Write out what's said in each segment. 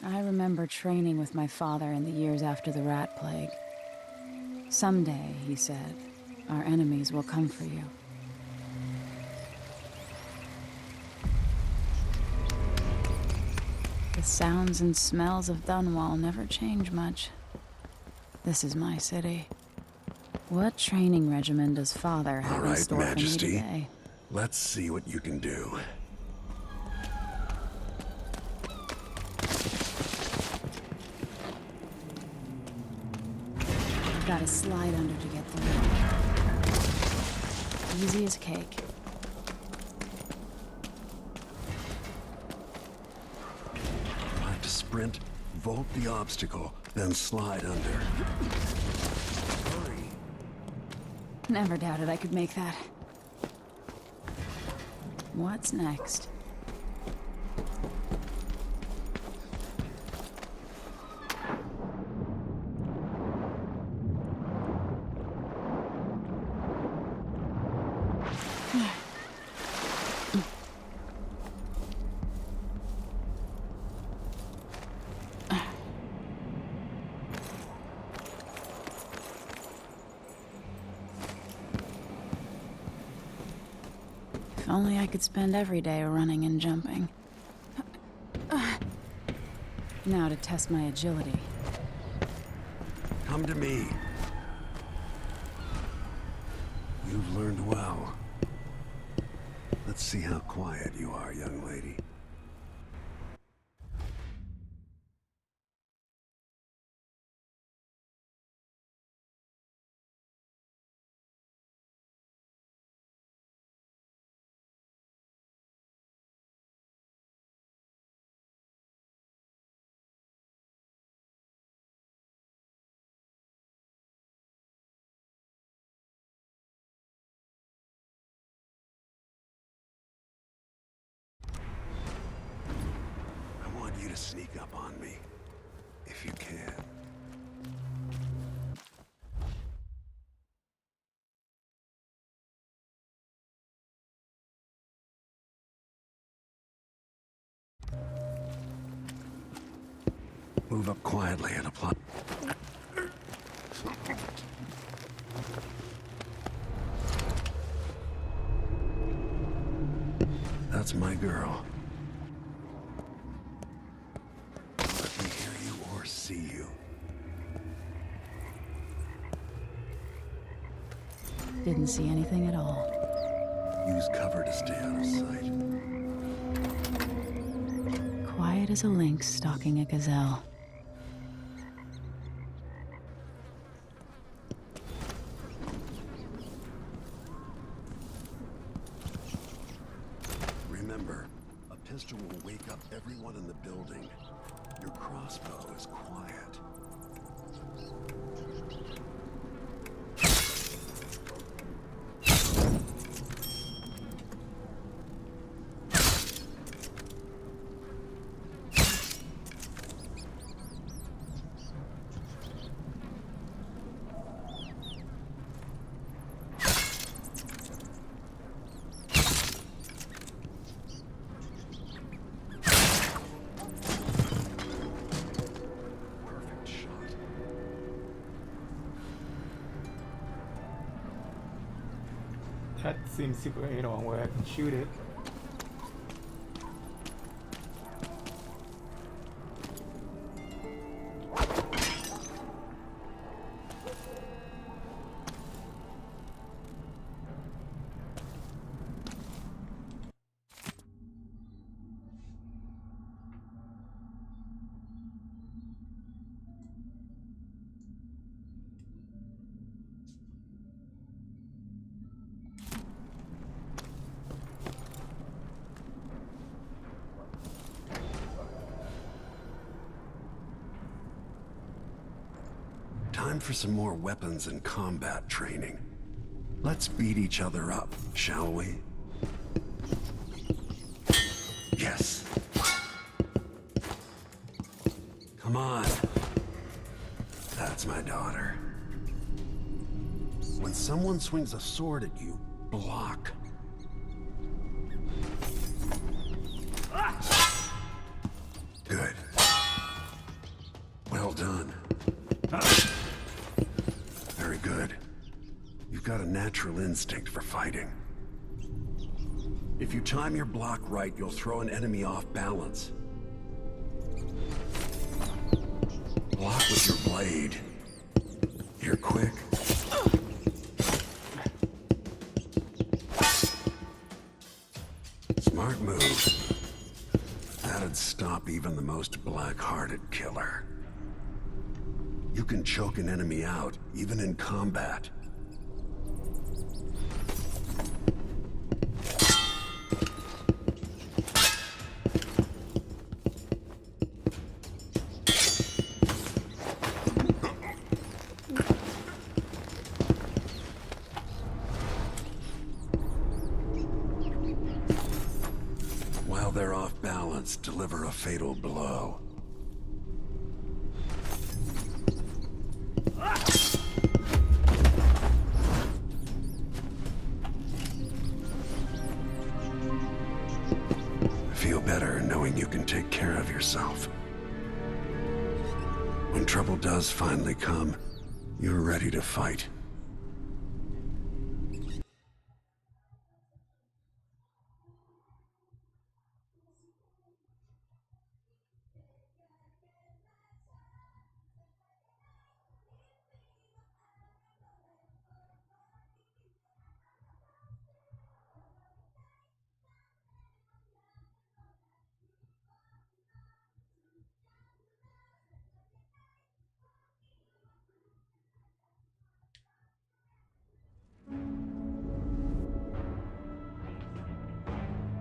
I remember training with my father in the years after the rat plague. Someday, he said, our enemies will come for you. The sounds and smells of Dunwall never change much. This is my city. What training regimen does Father have in store for me today? Let's see what you can do. I've got to slide under to get through. Easy as cake. Have to sprint, vault the obstacle, then slide under. Hurry. Never doubted I could make that. What's next? If only I could spend every day running and jumping. Now to test my agility. Come to me. You've learned well. Let's see how quiet you are, young lady. I want you to sneak up on me, if you can. Move up quietly and apply. That's my girl. Let me hear you or see you. Didn't see anything at all. Use cover to stay out of sight. Quiet as a lynx stalking a gazelle. Remember, a pistol will wake up everyone in the building. Your crossbow is quiet. Perfect shot. That seems super, where I can shoot it. Time for some more weapons and combat training. Let's beat each other up, shall we? Yes. Come on. That's my daughter. When someone swings a sword at you, block. Good. natural instinct for fighting. If you time your block right, you'll throw an enemy off balance. Block with your blade. You're quick. Smart move. That'd stop even the most black-hearted killer. You can choke an enemy out, even in combat. While they're off balance, deliver a fatal blow. Feel better knowing you can take care of yourself. When trouble does finally come, you're ready to fight.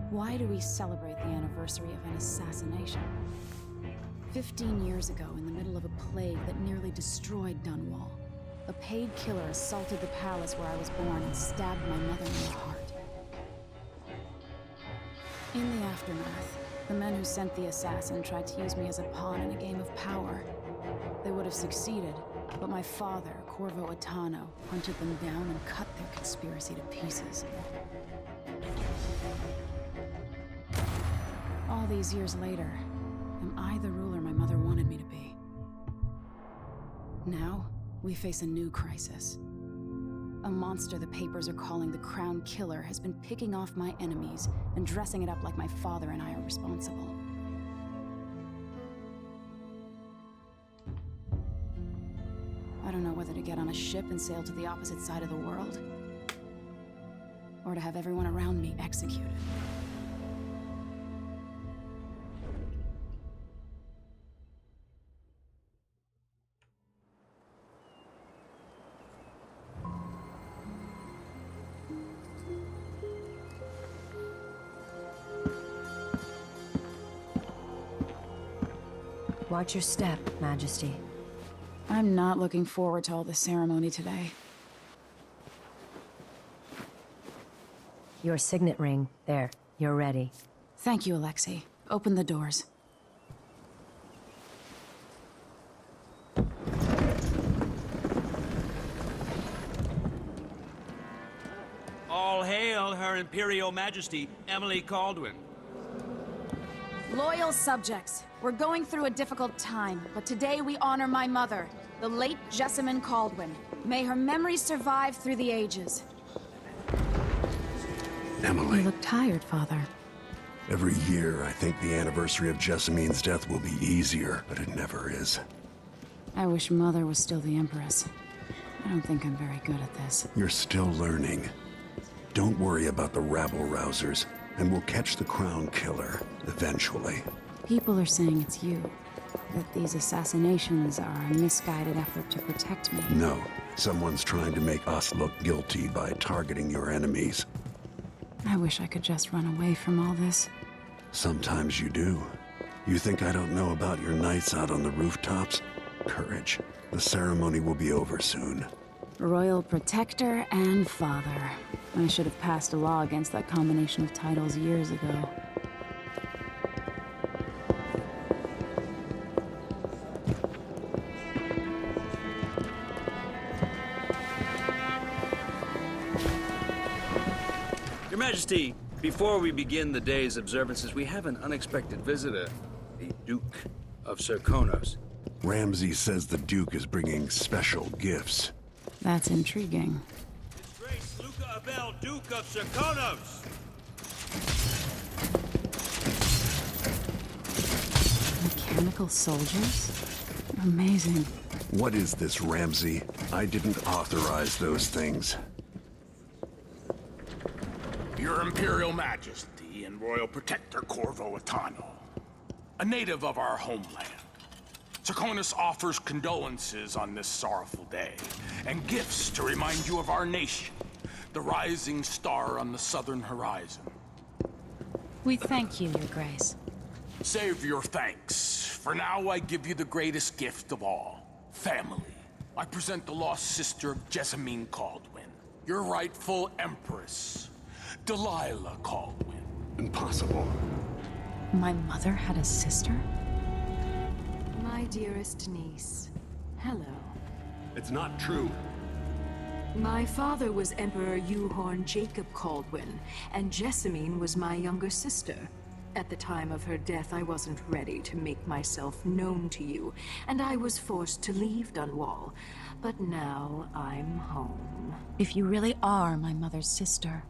Why do we celebrate the anniversary of an assassination? 15 years ago, in the middle of a plague that nearly destroyed Dunwall, a paid killer assaulted the palace where I was born and stabbed my mother in the heart. In the aftermath, the men who sent the assassin tried to use me as a pawn in a game of power. They would have succeeded, but my father, Corvo Attano, hunted them down and cut their conspiracy to pieces. All these years later, am I the ruler my mother wanted me to be? Now, we face a new crisis. A monster the papers are calling the Crown Killer has been picking off my enemies and dressing it up like my father and I are responsible. I don't know whether to get on a ship and sail to the opposite side of the world, or to have everyone around me executed. Watch your step, Majesty. I'm not looking forward to all the ceremony today. Your signet ring. There. You're ready. Thank you, Alexei. Open the doors. All hail Her Imperial Majesty, Emily Caldwin. Loyal subjects, we're going through a difficult time, but today we honor my mother, the late Jessamine Caldwin. May her memory survive through the ages. Emily. You look tired, Father. Every year, I think the anniversary of Jessamine's death will be easier, but it never is. I wish Mother was still the Empress. I don't think I'm very good at this. You're still learning. Don't worry about the rabble-rousers, and we'll catch the Crown Killer, eventually. People are saying it's you. That these assassinations are a misguided effort to protect me. No, someone's trying to make us look guilty by targeting your enemies. I wish I could just run away from all this. Sometimes you do. You think I don't know about your nights out on the rooftops? Courage. The ceremony will be over soon. Royal Protector and Father. I should have passed a law against that combination of titles years ago. Your Majesty, before we begin the day's observances, we have an unexpected visitor, the Duke of Serkonos. Ramsay says the Duke is bringing special gifts. That's intriguing. His Grace Abel, Duke of Serkonos! Mechanical soldiers? Amazing. What is this, Ramsey? I didn't authorize those things. Your Imperial Majesty and Royal Protector Corvo Atano, a native of our homeland. Serkonos offers condolences on this sorrowful day, and gifts to remind you of our nation, the rising star on the southern horizon. We thank you, Your Grace. Save your thanks. For now, I give you the greatest gift of all. Family. I present the lost sister of Jessamine Caldwin, your rightful empress, Delilah Caldwin. Impossible. My mother had a sister? My dearest niece, hello. It's not true. My father was Emperor Euhorn Jacob Caldwin, and Jessamine was my younger sister. At the time of her death, I wasn't ready to make myself known to you, and I was forced to leave Dunwall. But now I'm home. If you really are my mother's sister,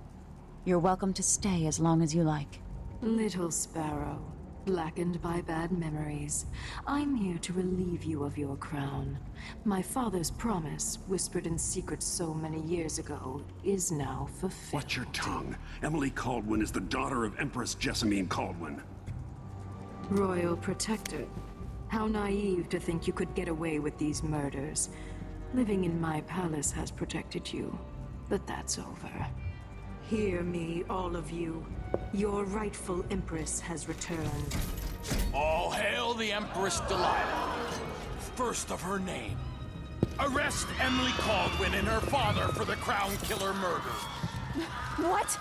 you're welcome to stay as long as you like. Little sparrow, blackened by bad memories, I'm here to relieve you of your crown. My father's promise, whispered in secret so many years ago, is now fulfilled. Watch your tongue. Emily Caldwin is the daughter of Empress Jessamine Caldwin. Royal Protector. How naive to think you could get away with these murders. Living in my palace has protected you, but that's over. Hear me, all of you. Your rightful Empress has returned. All hail the Empress Delilah, first of her name. Arrest Emily Caldwin and her father for the Crown Killer murder. What?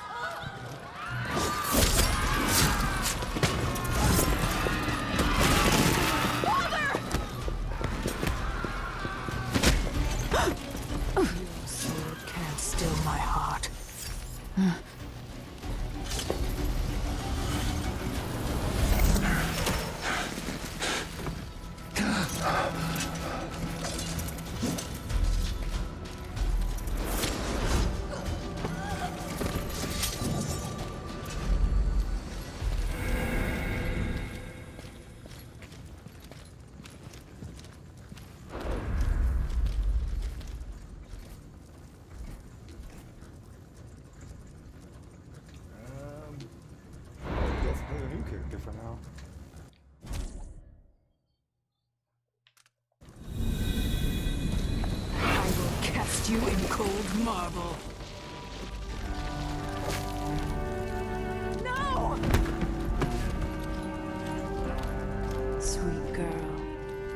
Your sword can't still my heart. Yes, there's a new character for now. I will cast you in cold marble. No! Sweet girl,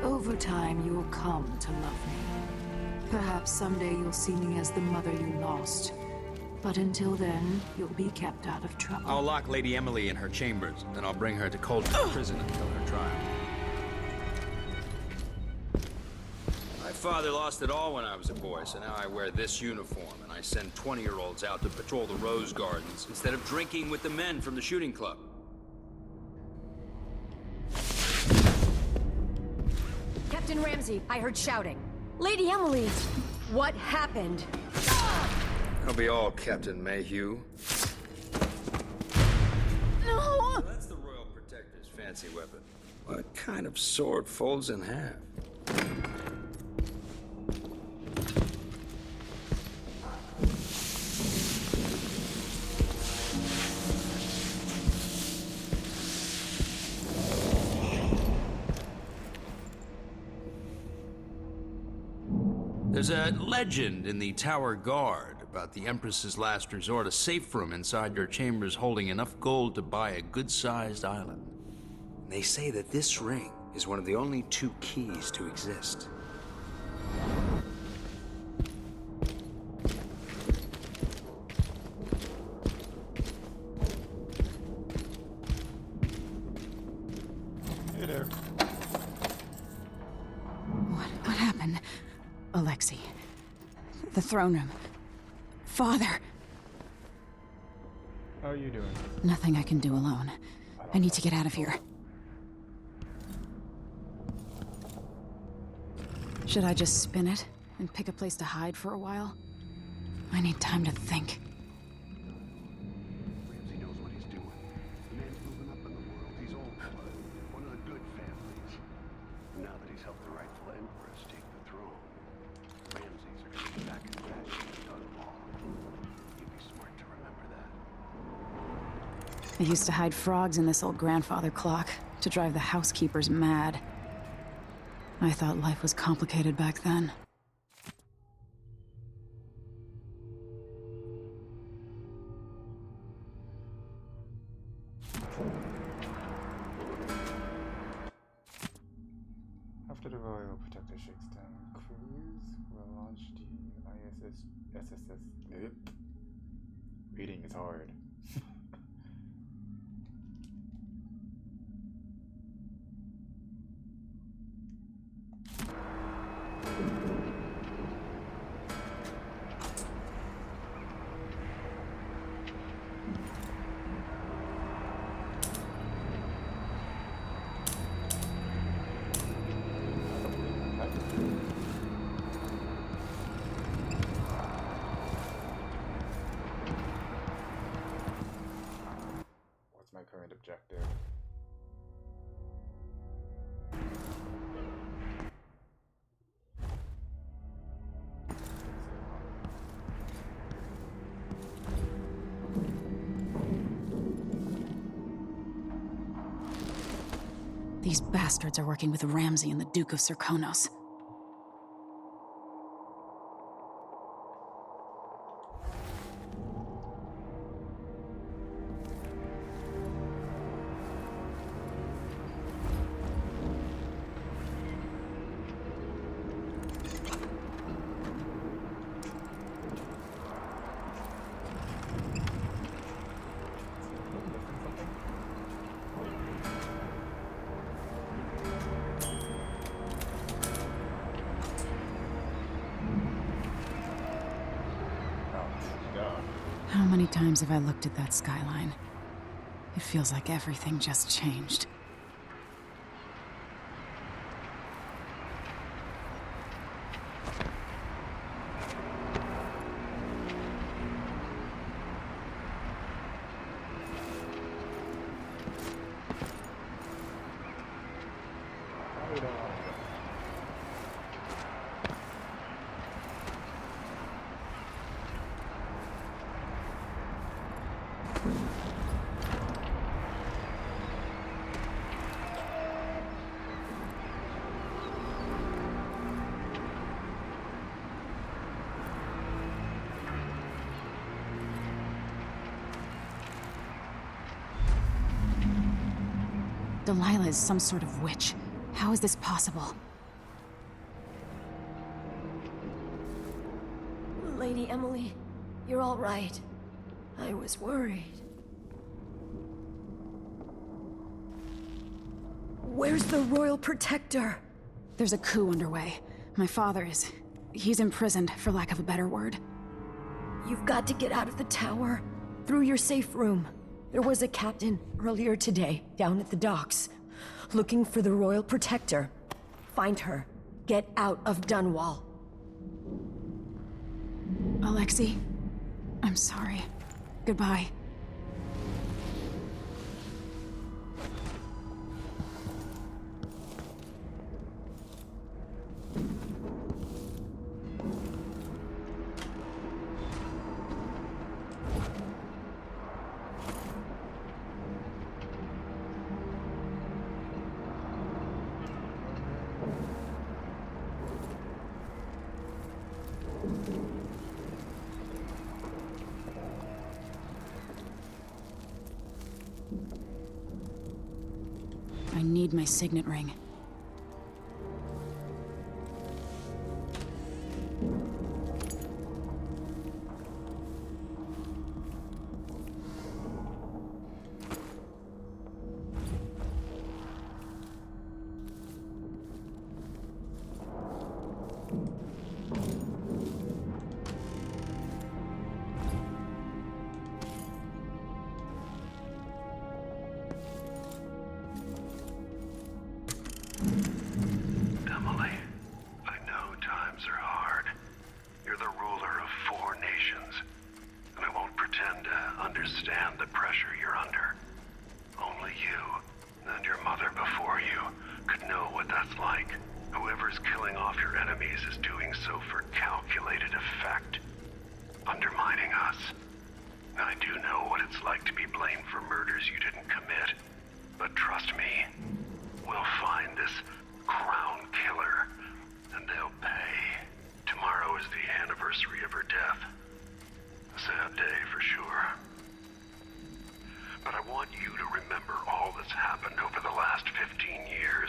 over time you'll come to love me. Perhaps someday you'll see me as the mother you lost. But until then, you'll be kept out of trouble. I'll lock Lady Emily in her chambers, then I'll bring her to Coldstream Prison until her trial. My father lost it all when I was a boy, so now I wear this uniform, and I send 20-year-olds out to patrol the rose gardens instead of drinking with the men from the shooting club. Captain Ramsey, I heard shouting. Lady Emily, what happened? That'll be all, Captain Mayhew. No! So that's the Royal Protector's fancy weapon. What kind of sword folds in half? There's a legend in the Tower Guard about the Empress's last resort, a safe room inside your chambers holding enough gold to buy a good-sized island. They say that this ring is one of the only 2 keys to exist. Hey there. What happened? Alexei. The throne room. Father. How are you doing? Nothing I can do alone. I need to get out of here. Should I just spin it and pick a place to hide for a while? I need time to think. I used to hide frogs in this old grandfather clock to drive the housekeepers mad. I thought life was complicated back then. After the Royal Protector shakes down crews, will launch the SSS. Reading is hard. What's my current objective? These bastards are working with Ramsey and the Duke of Serkonos. How many times have I looked at that skyline? It feels like everything just changed. Delilah is some sort of witch. How is this possible? Lady Emily, you're all right. I was worried. Where's the Royal Protector? There's a coup underway. My father is... he's imprisoned, for lack of a better word. You've got to get out of the tower. Through your safe room. There was a captain earlier today, down at the docks, looking for the Royal Protector. Find her. Get out of Dunwall. Alexei, I'm sorry. Goodbye. I need my signet ring. Emily, I know times are hard. You're the ruler of 4 nations, and I won't pretend to understand the pressure you're under. Only you, and your mother before you, could know what that's like. Whoever's killing off your enemies is doing so for calculated effect, undermining us. I do know what it's like to be blamed for murders you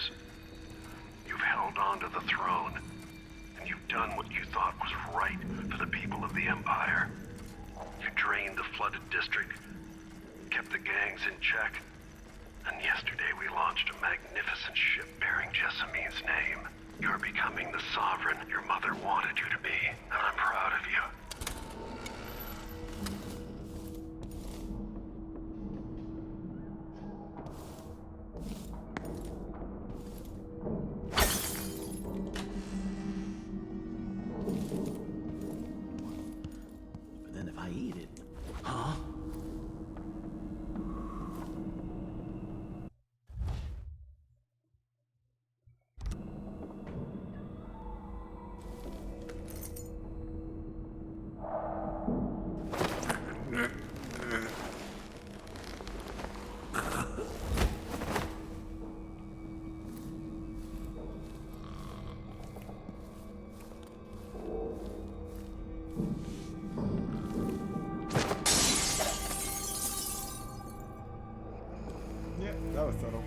years. You've held on to the throne, and you've done what you thought was right for the people of the Empire. You drained the flooded district, kept the gangs in check, and yesterday we launched a magnificent ship bearing Jessamine's name. You're becoming the sovereign your mother wanted you to be, and I'm proud of you. But then if I eat it, huh? Yeah, that was subtle.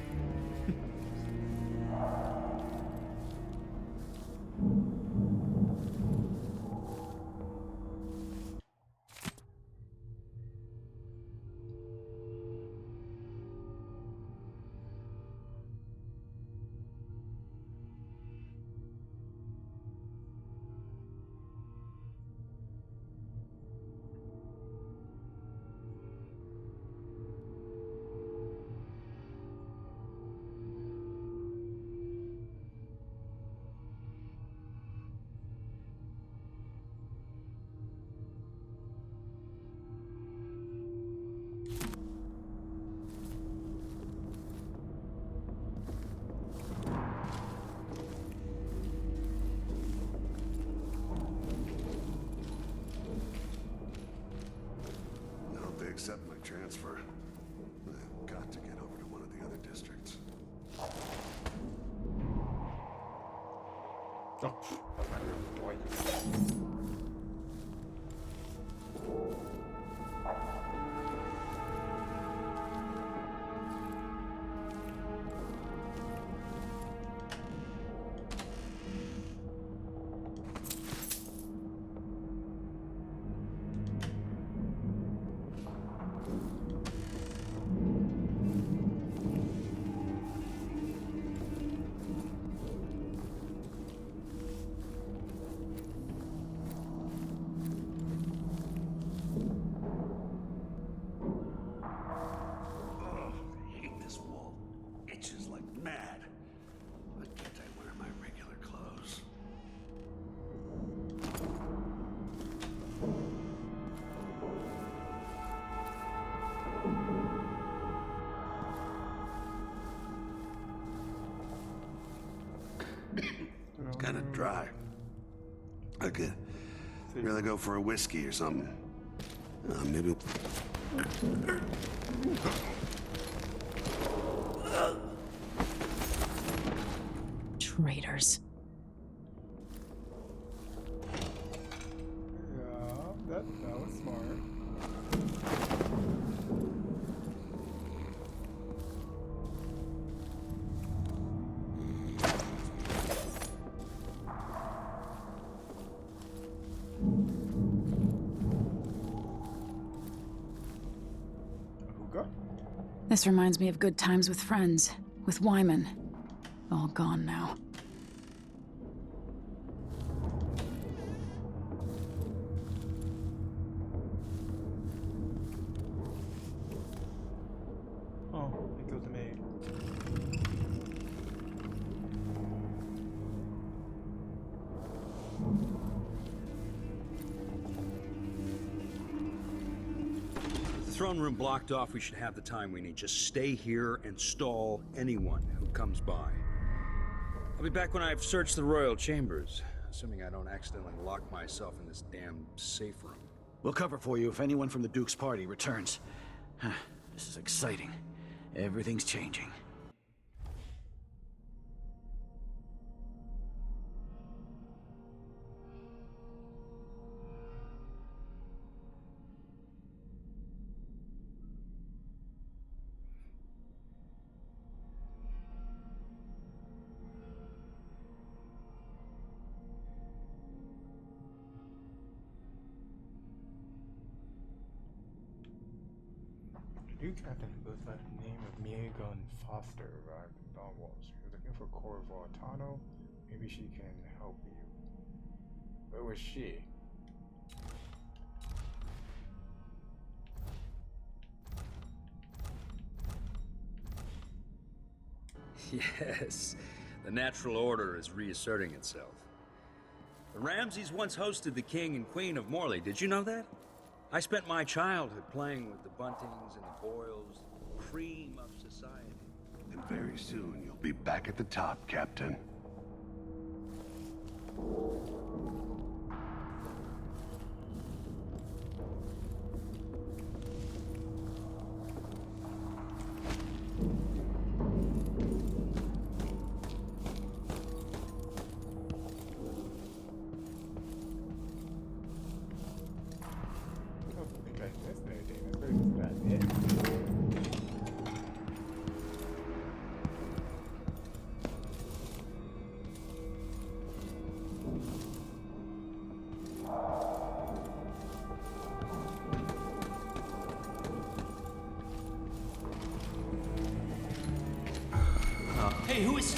I hope they accept my transfer. I've got to get over to one of the other districts. Oh, boy. Oh, I hate this wall. Itches like mad. Why can't I wear my regular clothes? It's kind of dry. I could really go for a whiskey or something. Maybe. Traitors. Yeah, that was smart. Hookah? This reminds me of good times with friends, with Wyman. All gone now. Oh, it killed the maid. The throne room blocked off, we should have the time we need. Just stay here and stall anyone who comes by. I'll be back when I've searched the royal chambers, assuming I don't accidentally lock myself in this damn safe room. We'll cover for you if anyone from the Duke's party returns. This is exciting. Everything's changing. new captain goes by the name of Megan Foster arrived in Dunwall. She was looking for Corvo Atano. Maybe she can help you. Where was she? Yes, the natural order is reasserting itself. The Ramseys once hosted the king and queen of Morley. Did you know that? I spent my childhood playing with the Buntings and the Boyles, the cream of society. And very soon you'll be back at the top, Captain. Hey, who is...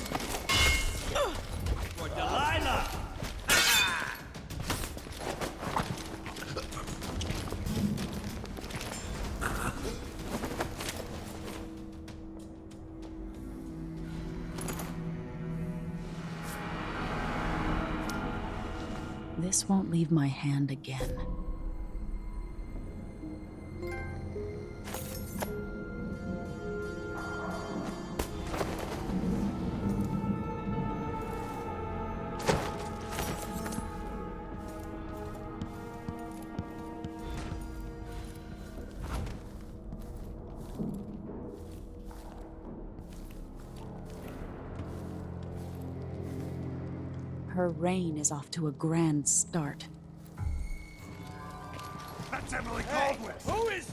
For Delilah! This won't leave my hand again. Her reign is off to a grand start. That's Emily Caldwell! Who is...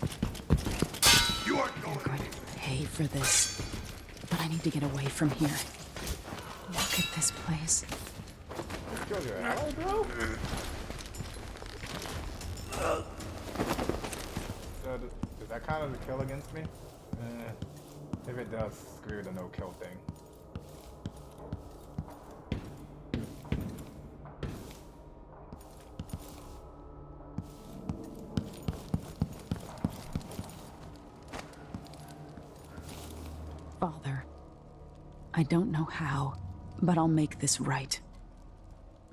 You are They're going... going to pay for this. But I need to get away from here. Look at this place. Kill your ally, bro? So, does that count as a kill against me? If it does, screw the no-kill thing. Father, I don't know how, but I'll make this right.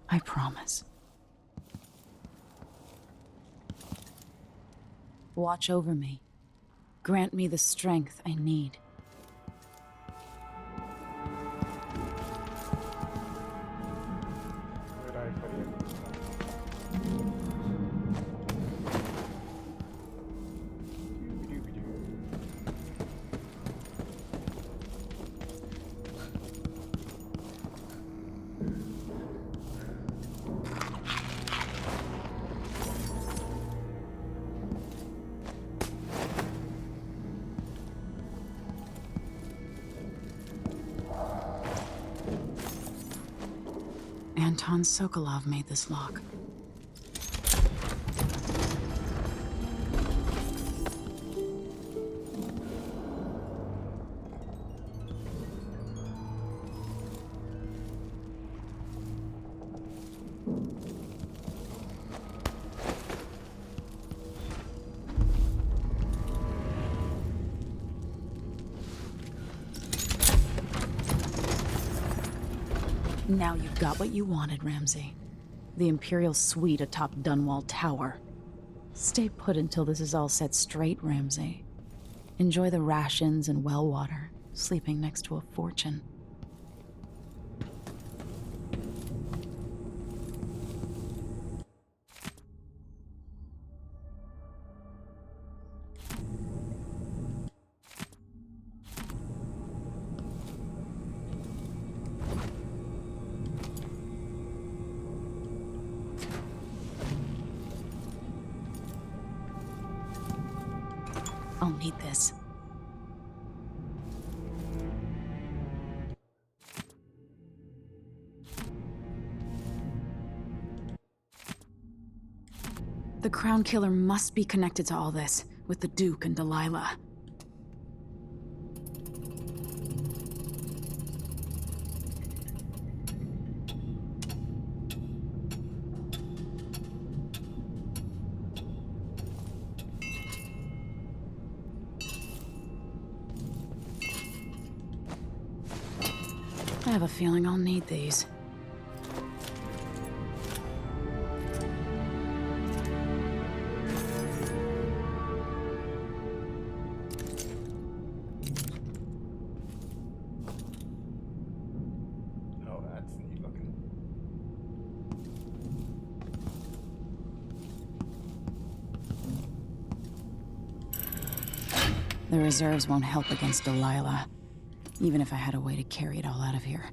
I promise. Watch over me. Grant me the strength I need. Where'd I put it? Anton Sokolov made this lock. Now you've got what you wanted, Ramsey. The Imperial suite atop Dunwall Tower. Stay put until this is all set straight, Ramsey. Enjoy the rations and well water, sleeping next to a fortune. I'll need this. The Crown Killer must be connected to all this, with the Duke and Delilah. I have a feeling I'll need these. Oh, that's neat looking. The reserves won't help against Delilah, even if I had a way to carry it all out of here.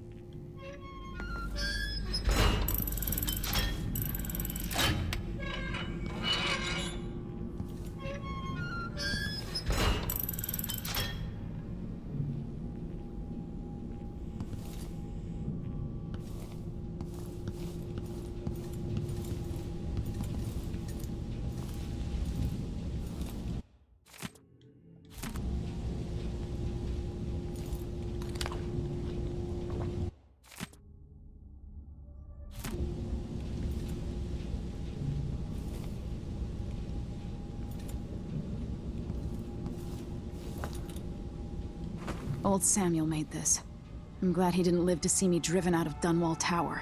Old Samuel made this. I'm glad he didn't live to see me driven out of Dunwall Tower.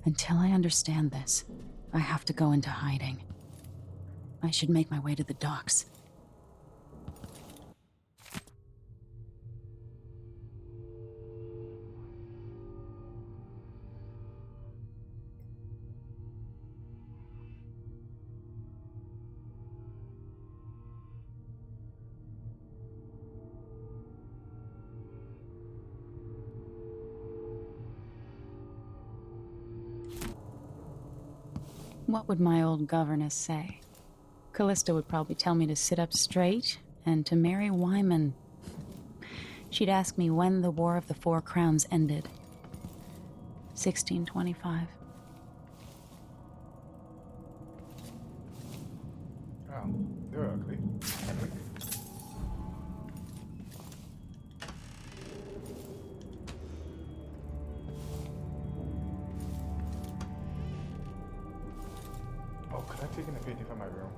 Until I understand this, I have to go into hiding. I should make my way to the docks. What would my old governess say? Callista would probably tell me to sit up straight and to marry Wyman. She'd ask me when the War of the Four Crowns ended. 1625. Oh, they're ugly. Oh, could I have taken a painting from my room?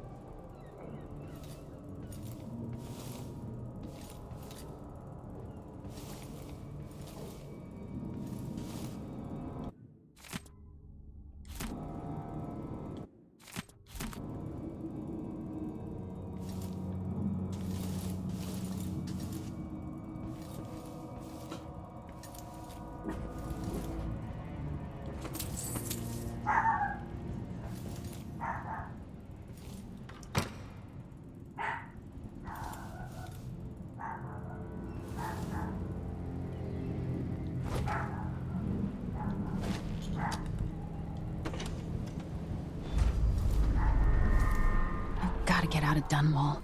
Gotta get out of Dunwall.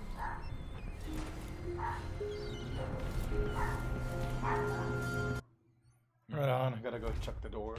Right on, I gotta go check the door.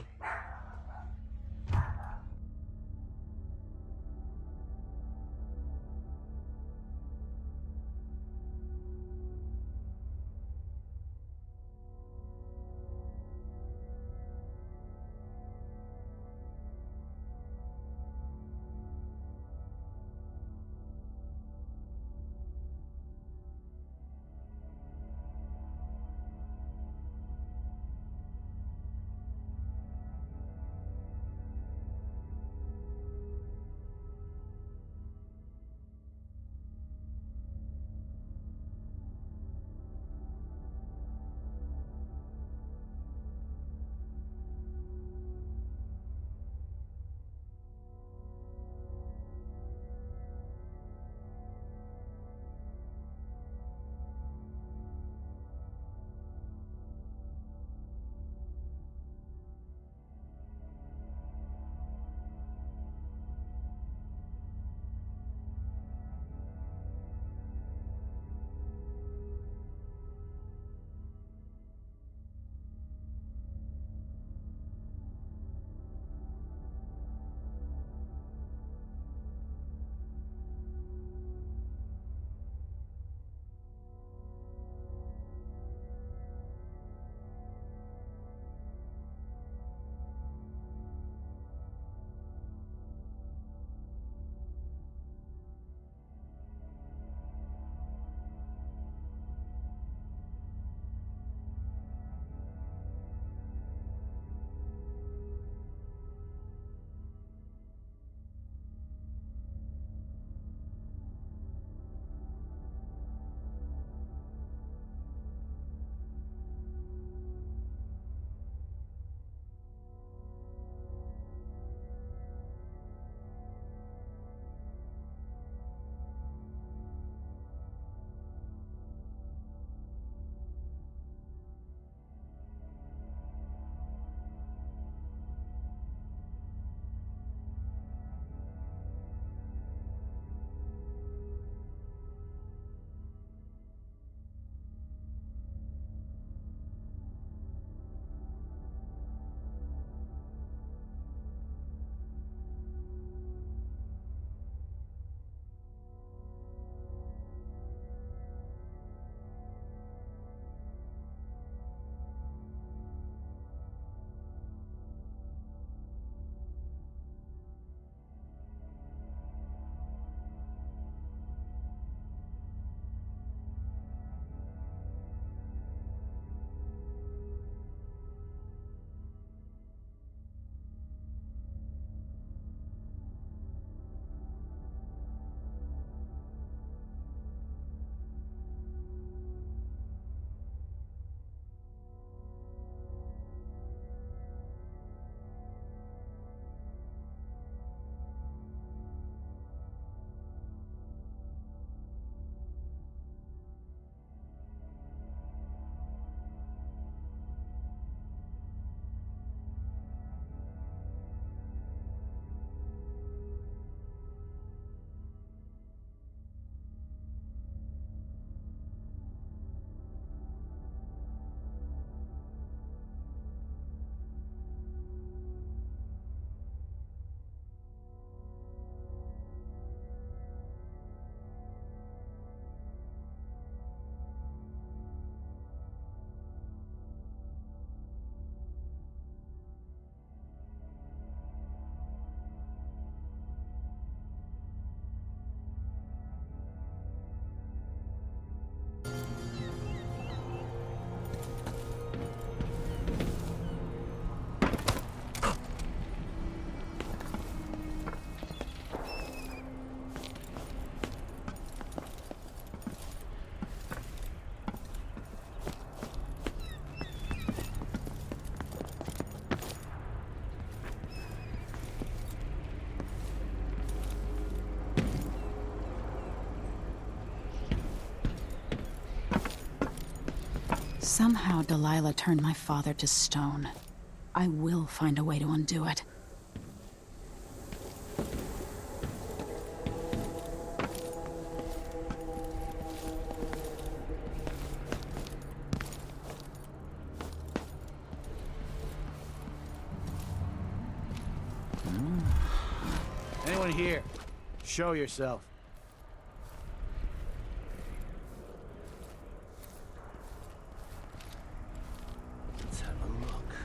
Somehow Delilah turned my father to stone. I will find a way to undo it. Anyone here? Show yourself. Let's have a look.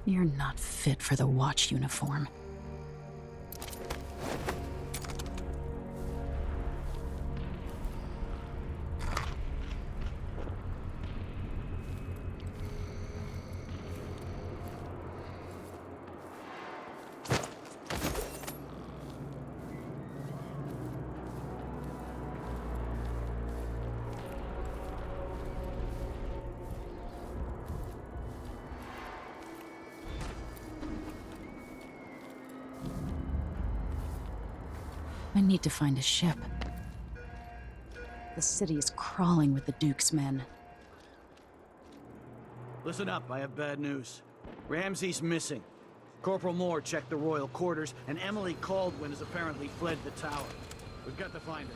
You're not fit for the Watch uniform. I need to find a ship. The city is crawling with the Duke's men. Listen up, I have bad news. Ramsey's missing. Corporal Moore checked the royal quarters, and Emily Caldwin has apparently fled the tower. We've got to find her.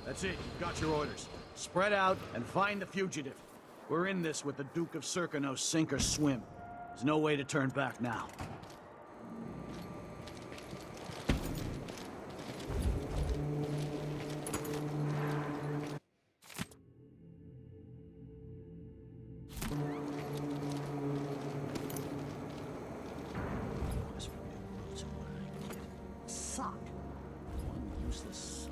That's it, you've got your orders. Spread out and find the fugitive. We're in this with the Duke of Serkino, sink or swim. There's no way to turn back now. Sock. One useless sock.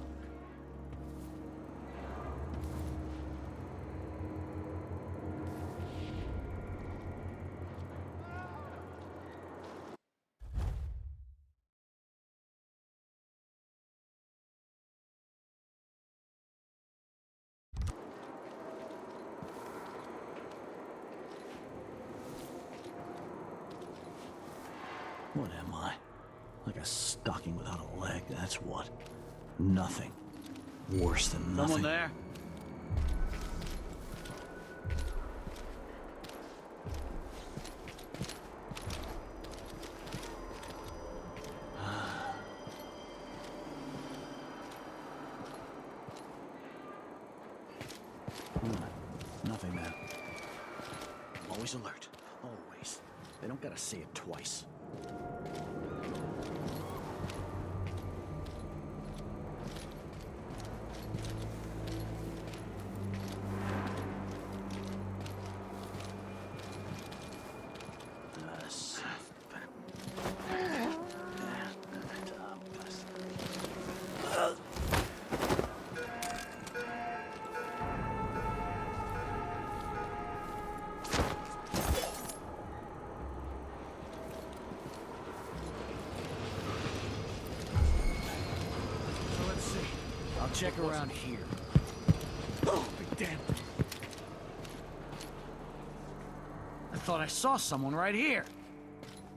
What am I? Like a stocking without a leg, that's what. Nothing. Worse than nothing. Someone there? Nothing there. Always alert. Always. They don't gotta say it twice. Check around here. Oh, big damn. I thought I saw someone right here.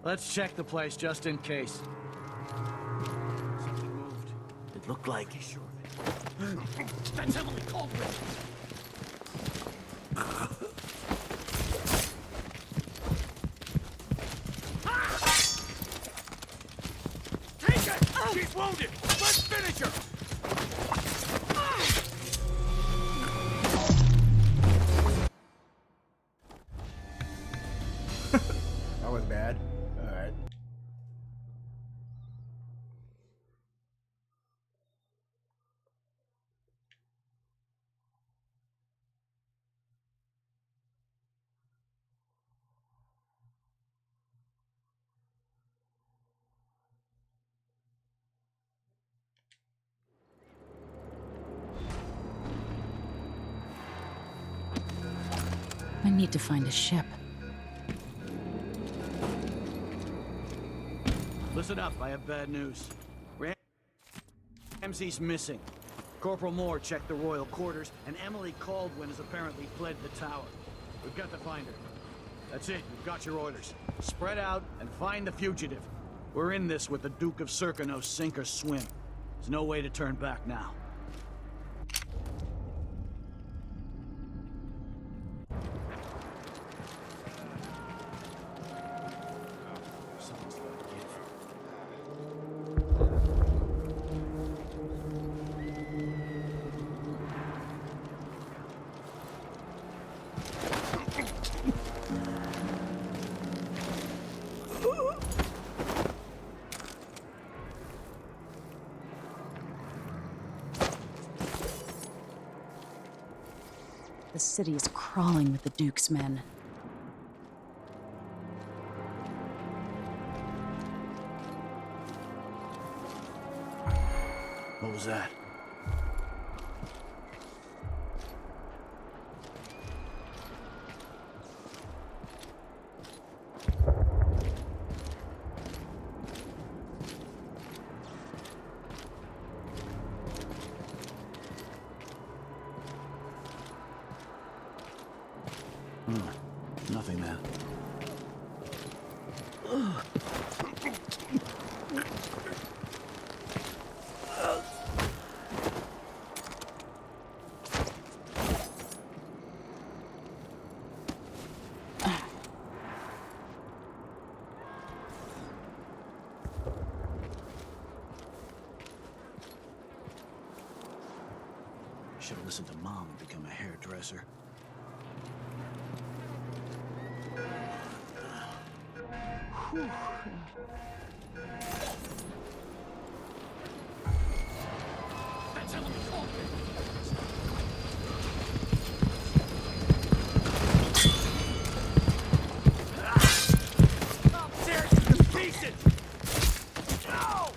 Let's check the place just in case. Something moved. It looked like. Sure of it. That's Emily Caldwin. Take it! She's wounded! Let's finish her! That was bad. Alright. need to find a ship. Listen up, I have bad news. Ramsey's missing. Corporal Moore checked the royal quarters, and Emily Caldwin has apparently fled the tower. We've got to find her. That's it, you've got your orders. Spread out and find the fugitive. We're in this with the Duke of Serkonos, sink or swim. There's no way to turn back now. The city is crawling with the Duke's men. What was that? Nothing there. Should have listened to Mom and become a hairdresser. Whew. That's Emily Caldwin. Upstairs to the pieces! No!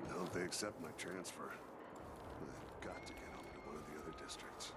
I hope they accept my transfer. I've got to get home to one of the other districts.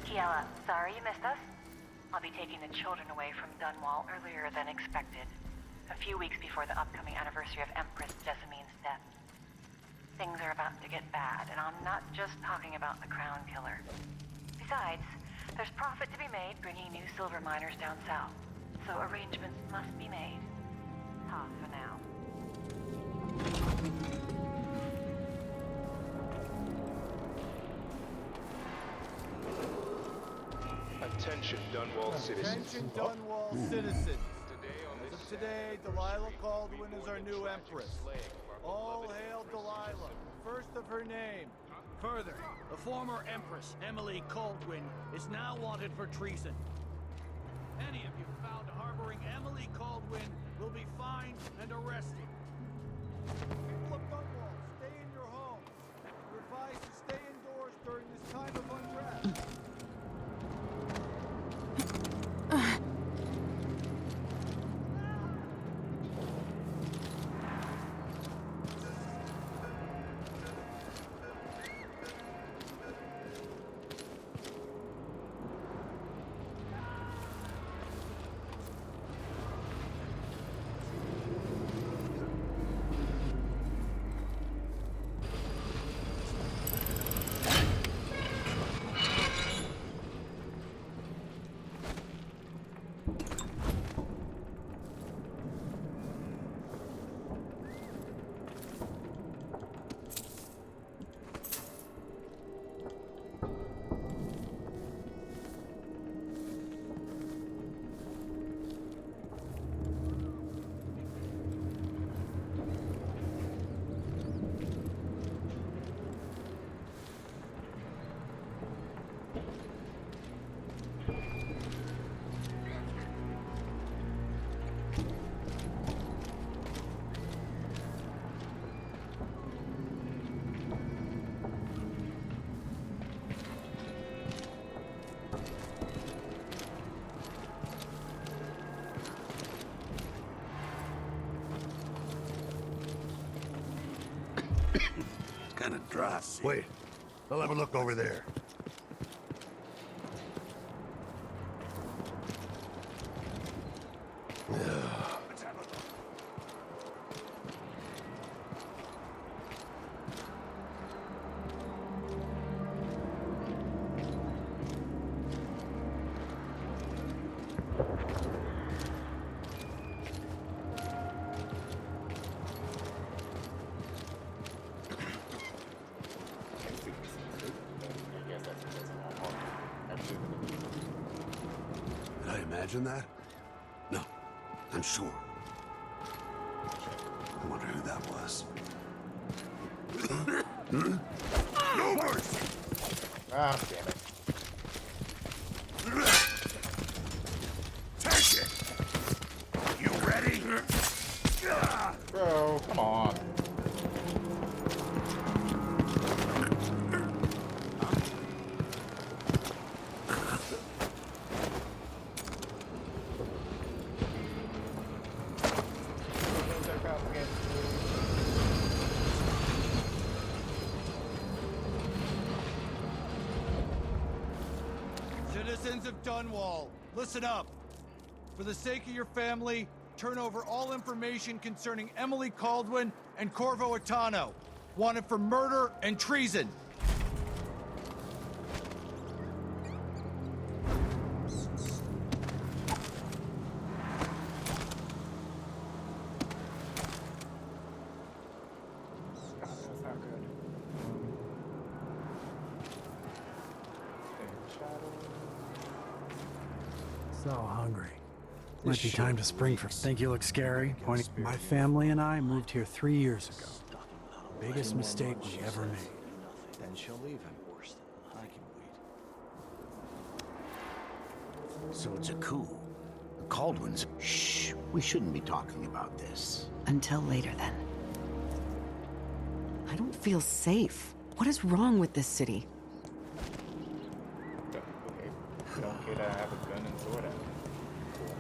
Kiela, sorry you missed us. I'll be taking the children away from Dunwall earlier than expected. A few weeks before the upcoming anniversary of Empress Jessamine's death. Things are about to get bad, and I'm not just talking about the Crown Killer. Besides, there's profit to be made bringing new silver miners down south. So arrangements must be made. Ta for now. Attention, Dunwall citizens. Attention, Dunwall citizens. As of today, Delilah Caldwin is our new Empress. All hail Delilah, first of her name. Further, the former Empress, Emily Caldwin, is now wanted for treason. Any of you found harboring Emily Caldwin will be fined and arrested. People of Dunwall, stay in your homes. You're advised to stay indoors during this time of unrest. Kind of dry. Wait, I'll have a look over there. imagine that? No, I'm sure. I wonder who that was. No mercy! Ah, damn it. Take it! You ready? Bro, come on. Citizens of Dunwall, listen up. For the sake of your family, turn over all information concerning Emily Caldwin and Corvo Atano, wanted for murder and treason. That's not good. So hungry. Might be time to spring for. Think you look scary? Pointing. My family and I moved here 3 years ago. Biggest mistake we ever made. Then she'll leave him. Worse than I can wait. So it's a coup. The Caldwins. Shh. We shouldn't be talking about this. Until later, then. I don't feel safe. What is wrong with this city? Okay. Don't get have a gun and sword at me. Cool.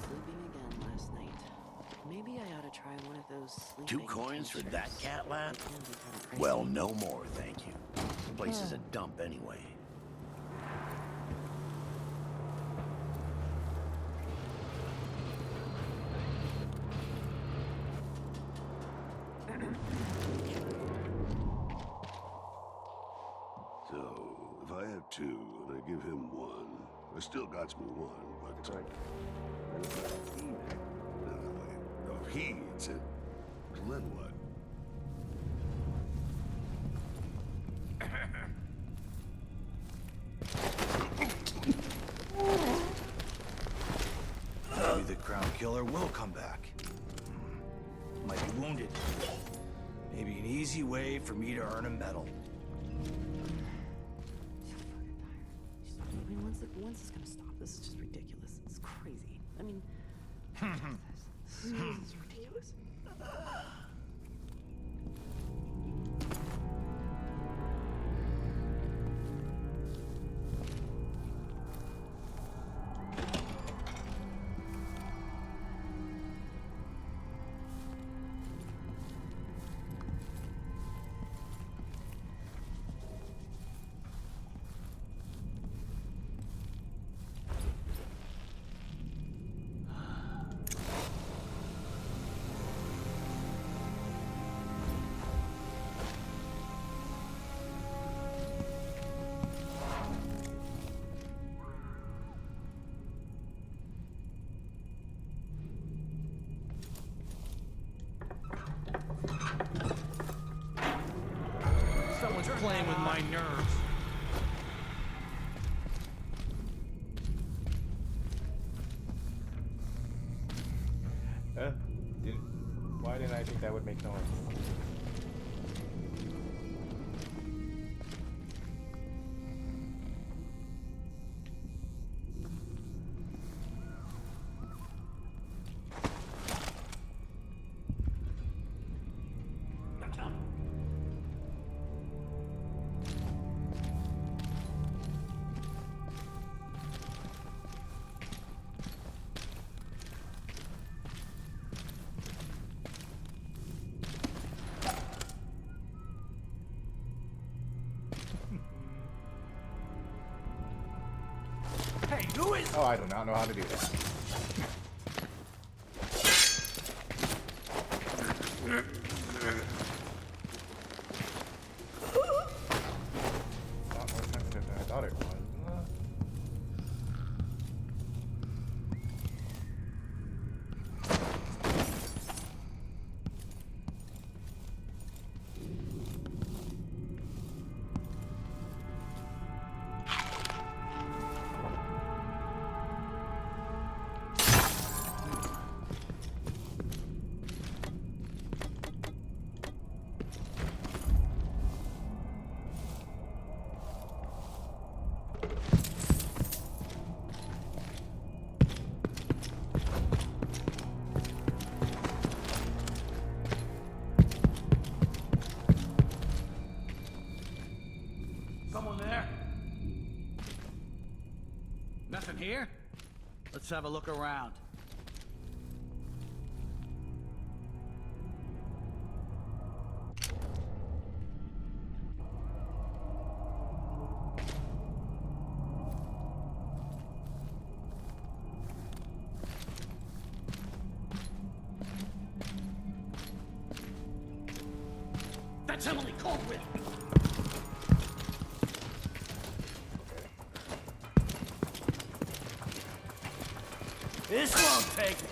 Sleeping again last night. Maybe I ought to try one of those sleeping 2 coins for tinctures. that cat lap? Can be kinda crazy. Well, no more, thank you. The place is a dump anyway. So, if I have 2 and I give him 1, I still got me 1, but... No, if he eats it, then what? Maybe the Crown Killer will come back. Might be wounded. Maybe an easy way for me to earn a medal. I mean, when's this gonna stop? This is just ridiculous. It's crazy. I mean, this is ridiculous. Someone's playing with my nerves. Why didn't I think that would make noise? Hey, who is... Oh, I do not know how to do that. Not more sensitive than I thought it was. Done here? Let's have a look around. That's Emily Caldwell. This won't take it.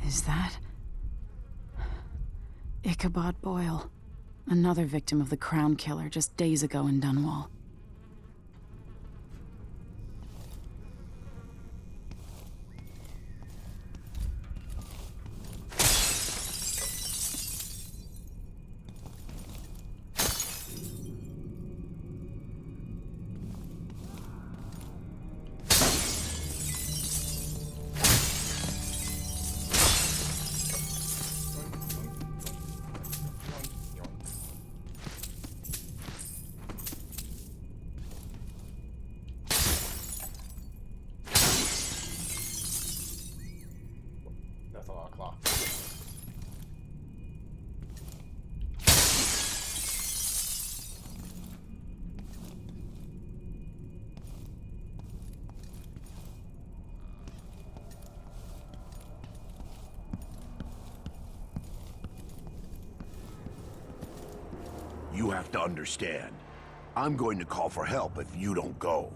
Is that... Ichabod Boyle? Another victim of the Crown Killer just days ago in Dunwall. That's a lot of clock. You have to understand. I'm going to call for help if you don't go.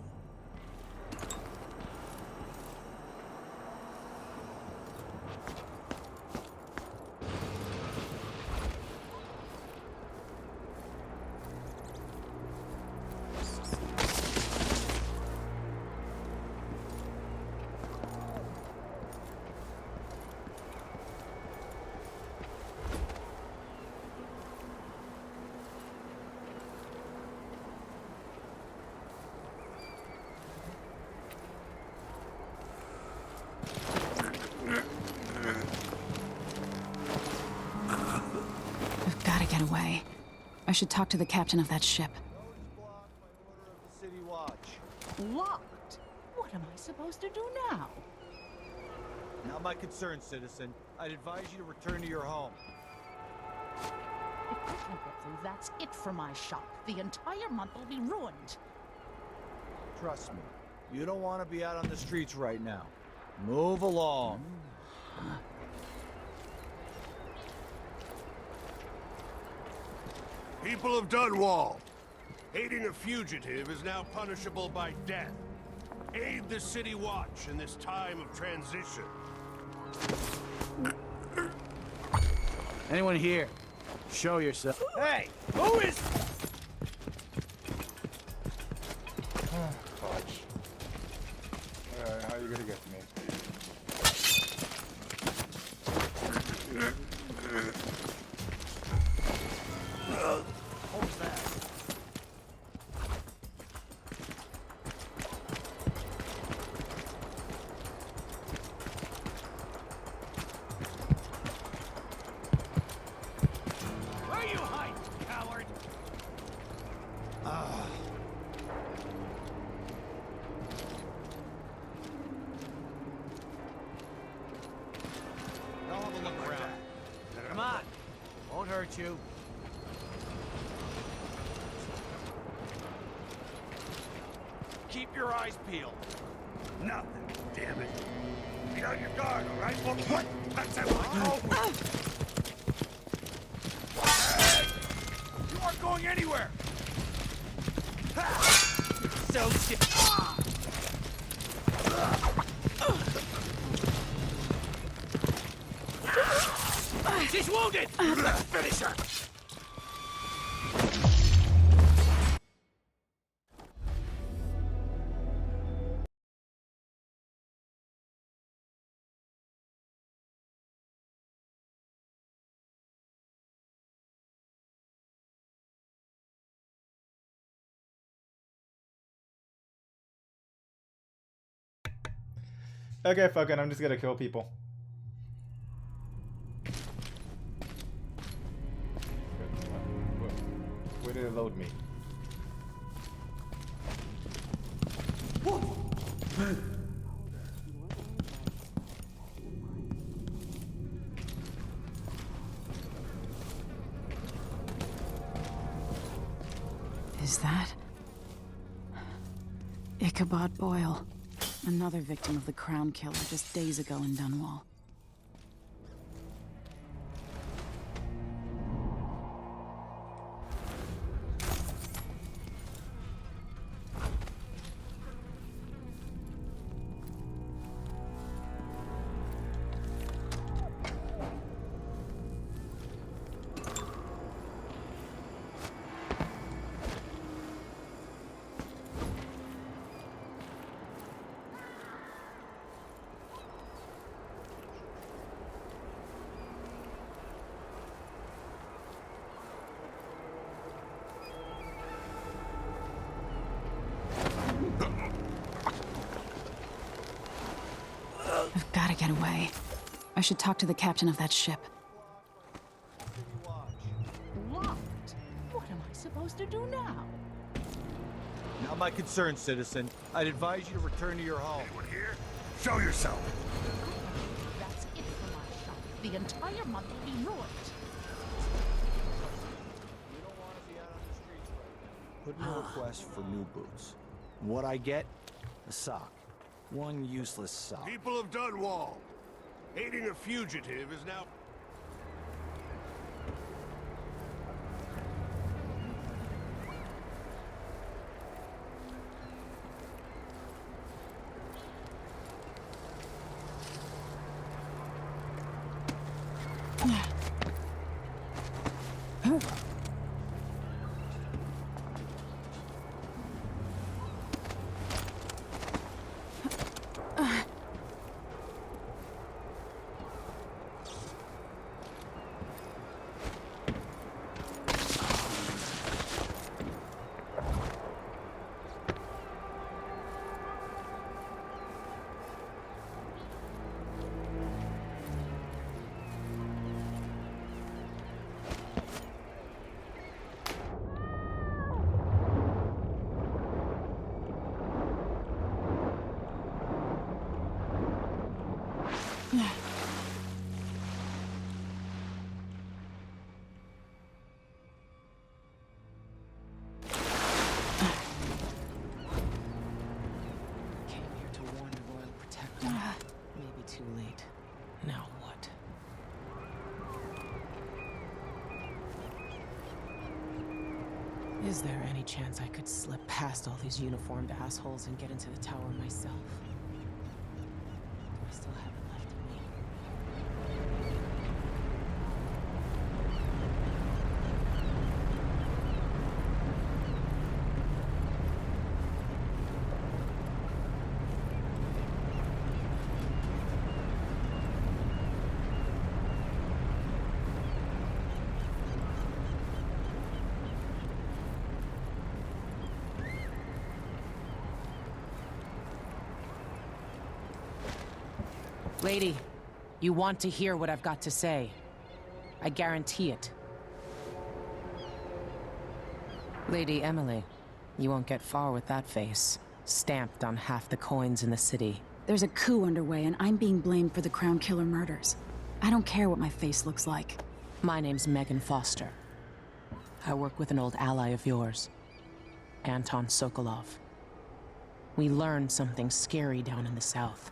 We've got to get away. I should talk to the captain of that ship. Blocked by order of the City Watch. Locked? What am I supposed to do now? Not my concern, citizen. I'd advise you to return to your home. If I can't get through, that's it for my shop. The entire month will be ruined. Trust me, you don't want to be out on the streets right now. Move along. People of Dunwall, aiding a fugitive is now punishable by death. Aid the City Watch in this time of transition. Anyone here? Show yourself. Hey! Who is... Fudge. How are you gonna get to me? What was that? Where you hide, coward? I'll have a look around. Come on. Won't hurt you. Keep your eyes peeled. Nothing, damn it. Be on your guard, all right? What? That's it. Oh. You aren't going anywhere! So shit. She's wounded! Let's finish her! Okay, fuck it. I'm just gonna kill people. Where did it load me? Is that... Ichabod Boyle. Another victim of the Crown Killer just days ago in Dunwall. I've gotta get away. I should talk to the captain of that ship. Locked? What am I supposed to do now? Not my concern, citizen. I'd advise you to return to your home. Anyone here? Show yourself. That's it for my shop. The entire month will be ruined. You don't want to be out on the streets right now. Put in a request for new boots. What I get? A sock. One useless sock. People of Dunwall, aiding a fugitive is now... Was there any chance I could slip past all these uniformed assholes and get into the tower myself? Do I still have it left in me? Lady, you want to hear what I've got to say. I guarantee it. Lady Emily, you won't get far with that face. Stamped on half the coins in the city. There's a coup underway, and I'm being blamed for the Crown Killer murders. I don't care what my face looks like. My name's Megan Foster. I work with an old ally of yours, Anton Sokolov. We learned something scary down in the south,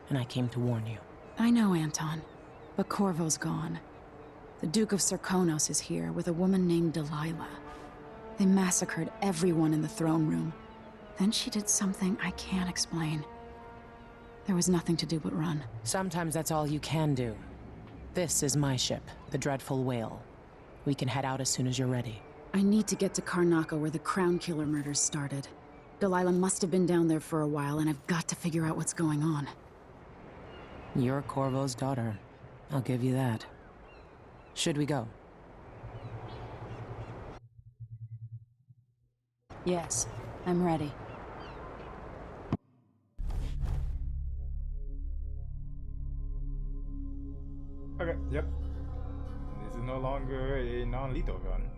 and I came to warn you. I know, Anton, but Corvo's gone. The Duke of Serkonos is here with a woman named Delilah. They massacred everyone in the throne room. Then she did something I can't explain. There was nothing to do but run. Sometimes that's all you can do. This is my ship, the Dreadful Whale. We can head out as soon as you're ready. I need to get to Karnaca where the Crown Killer murders started. Delilah must have been down there for a while, and I've got to figure out what's going on. You're Corvo's daughter. I'll give you that. Should we go? Yes, I'm ready. Okay, yep. This is no longer a non-lethal gun.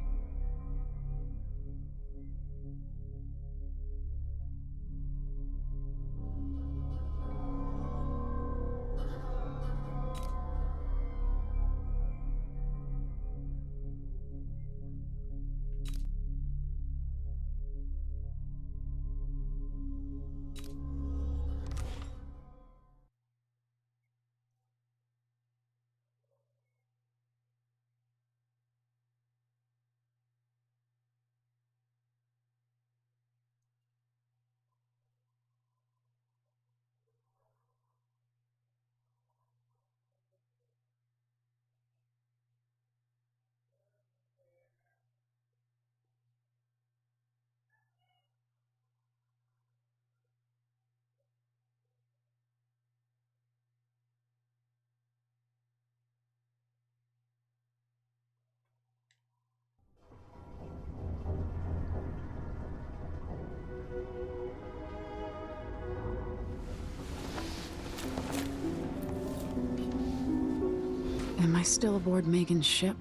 Am I still aboard Megan's ship?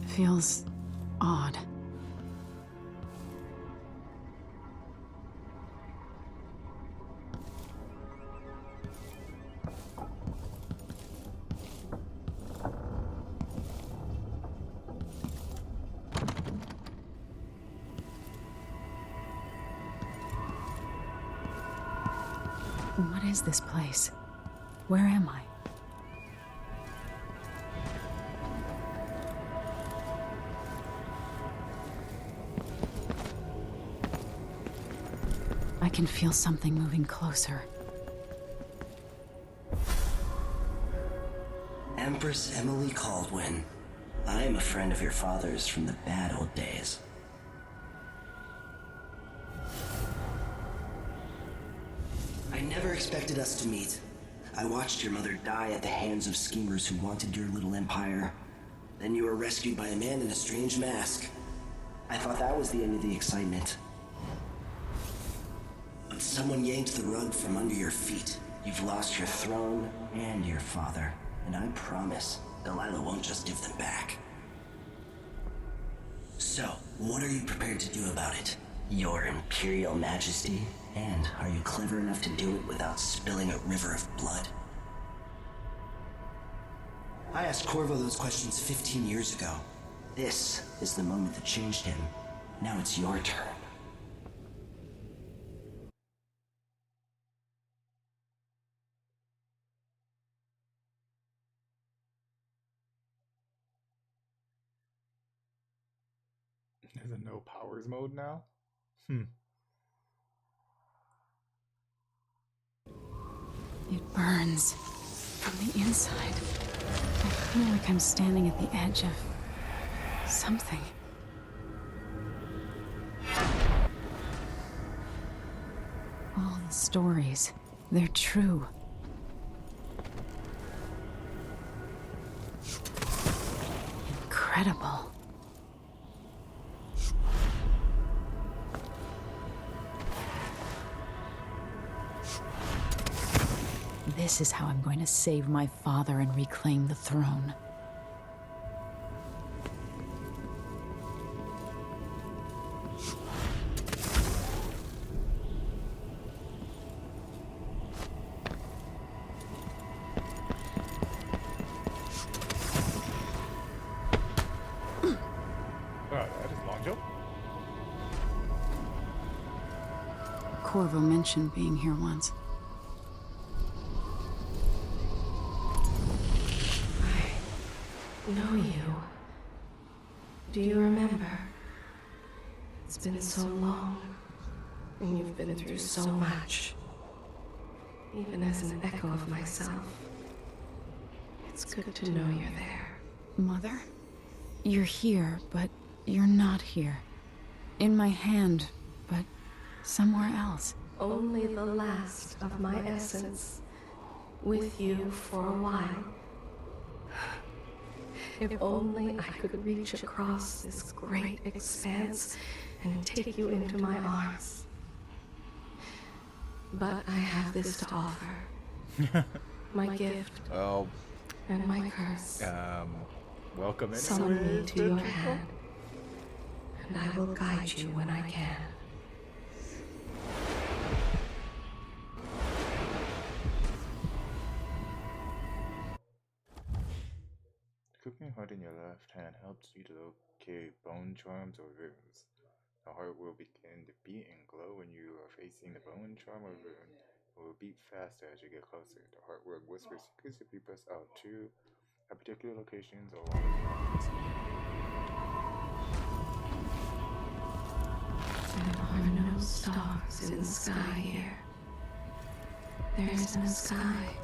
Feels odd. What is this place? Where am I? I can feel something moving closer. Empress Emily Caldwin. I am a friend of your father's from the bad old days. I never expected us to meet. I watched your mother die at the hands of schemers who wanted your little empire. Then you were rescued by a man in a strange mask. I thought that was the end of the excitement. But someone yanked the rug from under your feet. You've lost your throne and your father. And I promise, Delilah won't just give them back. So, what are you prepared to do about it? Your Imperial Majesty? And are you clever enough to do it without spilling a river of blood? I asked Corvo those questions 15 years ago. This is the moment that changed him. Now it's your turn. There's a no powers mode now? Hmm. It burns from the inside. I feel like I'm standing at the edge of something. All the stories, they're true. Incredible. This is how I'm going to save my father and reclaim the throne. That is long jump. Corvo mentioned being here once. Know you. Do you remember? It's been so long, and you've been through so much. Even as an echo of myself, it's good to know you're there. Mother? You're here, but you're not here. In my hand, but somewhere else. Only the last of my essence, with you for a while. If only I could reach across this great expanse and take you into my arms. But I have this to offer. My gift. Well, and my curse. Welcome anyway. Summon me to your hand, and I will guide you when I can. Cooking heart in your left hand helps you to locate bone charms or runes. The heart will begin to beat and glow when you are facing the bone charm or rune. It will beat faster as you get closer. The heart will whisper secrets if you press L2 at particular locations or while it's There are no stars in the sky here. There is no sky.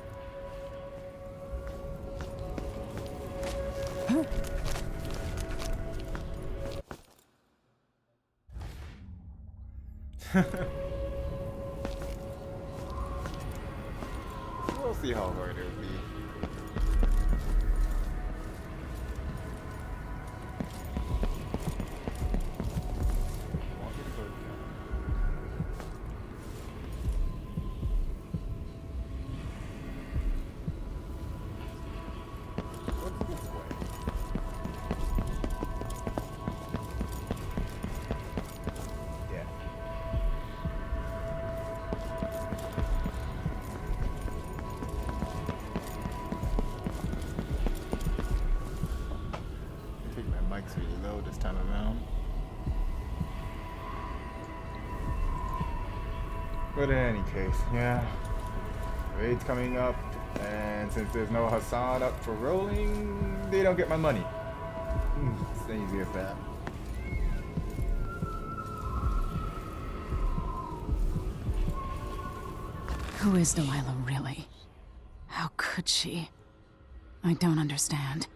We'll see how hard it will be. Mic's really low this time around. But in any case, yeah. Raid's coming up, and since there's no Hassan up for rolling, they don't get my money. It's easy as that. Who is Delilah really? How could she? I don't understand.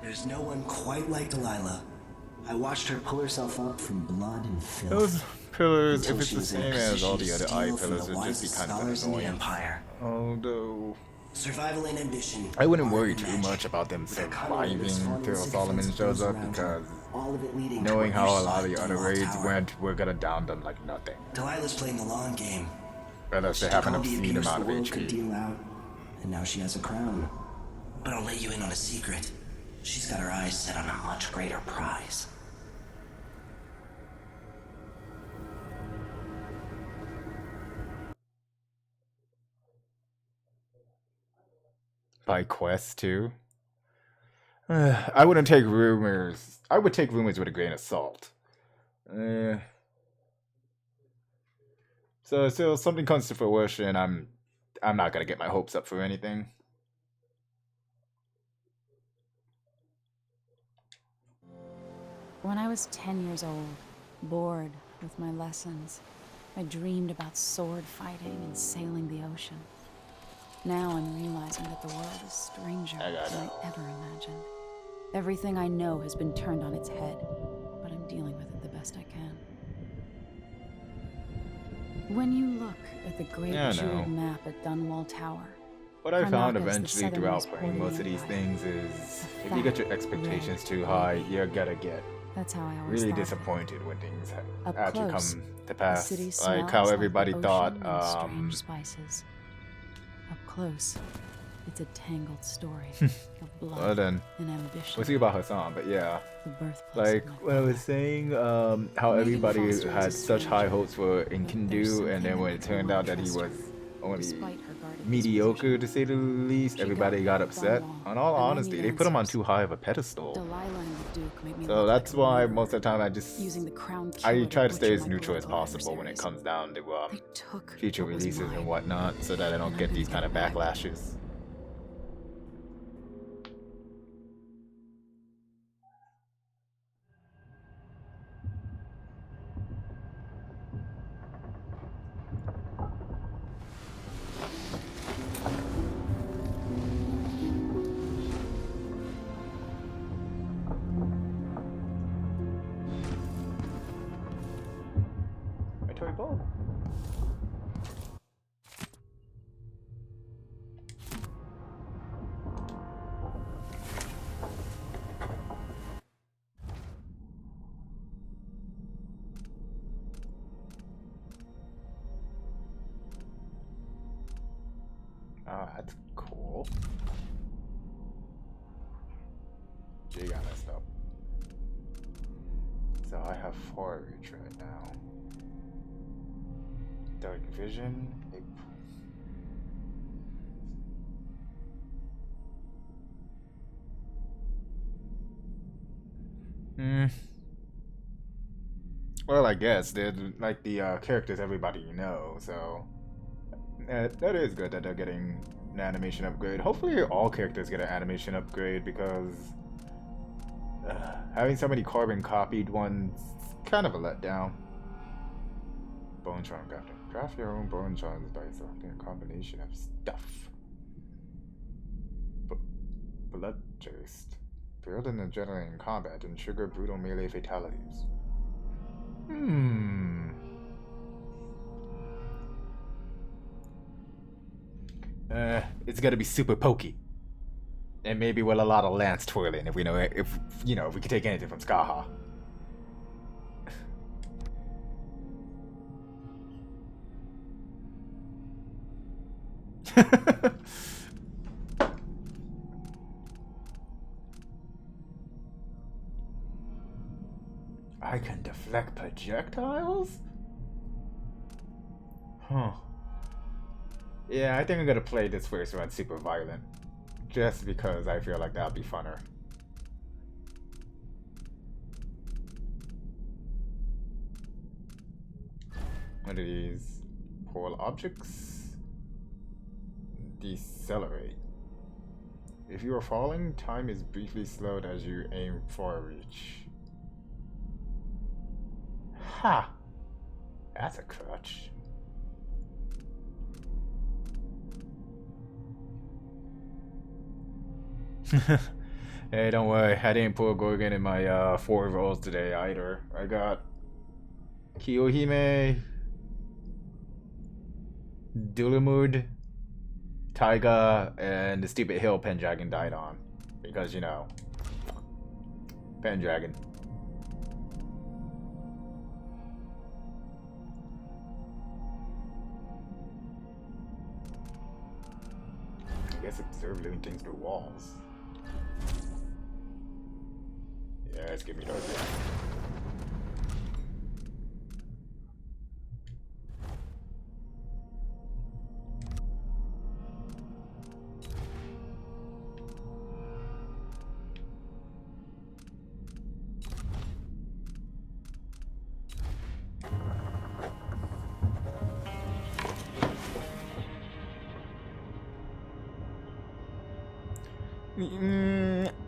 There's no one quite like Delilah. I watched her pull herself up from blood and filth. Those pillars, until if it's she the was in a same as position all to the other steal eye from pillars, the would just be wisest kind of scholars in the annoying. Empire. Although Survival and ambition. I wouldn't art worry and too magic, much about them with a cunning and surviving fun till sycophants Solomon shows up around her, because all of it leading knowing toward how your a lot of side the other Dunwall raids Tower. went, we're gonna down them like nothing. Delilah's playing the long game. Unless She they have took an all the obscene abuse amount the of world could HP. deal out, and now she has a crown. But I'll let you in on a secret. She's got her eyes set on a much greater prize. by quests too. I wouldn't take rumors. I would take rumors with a grain of salt. So something comes to fruition, I'm not gonna get my hopes up for anything. When I was 10 years old, bored with my lessons, I dreamed about sword fighting and sailing the ocean. Now I'm realizing that the world is stranger than I ever imagined. Everything I know has been turned on its head, but I'm dealing with it the best I can. When you look at the great jeweled map at Dunwall Tower, what I found Karnaka's the eventually throughout southernmost playing port most of the these Empire. things is A if you get your fat, expectations red too high, lady. you're gonna get That's how I always really thought of it. disappointed when things Up actually close, come to the pass. city Like smells how like everybody the thought ocean and strange spices. Up close, it's a tangled story of blood well then, and ambition. we'll see about Hassan, but yeah. The birthplace Like of my when I was saying how Megan everybody Foster is had a such high stranger, hopes for but there's Enkidu, something and then that when it makes me turned wanna out that he trust was her, only despite her guarded mediocre to say the least, She everybody got got upset. Dunwall, On all and I honesty, need they put him on answers. too high of a pedestal. Delilah and the Duke made me So look that's like a why murderer, most of the time I just using the crown I killer try to stay butcher as my neutral as political possible when it adversaries. comes down to They took future what was releases mine, and whatnot, so that I don't and get I'm these gonna kind of get it back. backlashes. My toy ball. Oh, that's cool. Jay got messed up. So I have 4 reach right now. Dark Vision. Well, I guess they're like the characters everybody knows, so that is good that they're getting an animation upgrade. Hopefully, all characters get an animation upgrade because having so many carbon copied ones is kind of a letdown. Bone charm crafting. Craft your own bone charms by selecting a combination of stuff. Bloodthirst. Build an adrenaline in combat and trigger brutal melee fatalities. It's gonna be super pokey. And maybe with a lot of lance twirling if we know if we can take anything from Skaha. I can deflect projectiles? Huh. Yeah, I think I'm gonna play this first run super violent. Just because I feel like that'll be funner. What are these? Pull objects? Decelerate. If you are falling, time is briefly slowed as you aim for a reach. Ha! That's a crutch. Hey, don't worry. I didn't pull Gorgon in my 4 rolls today either. I got Kiyohime, Dulamud, Taiga, and the stupid hill Pendragon died on. Because, Pendragon. I guess observe living things through walls. Yes, give me those.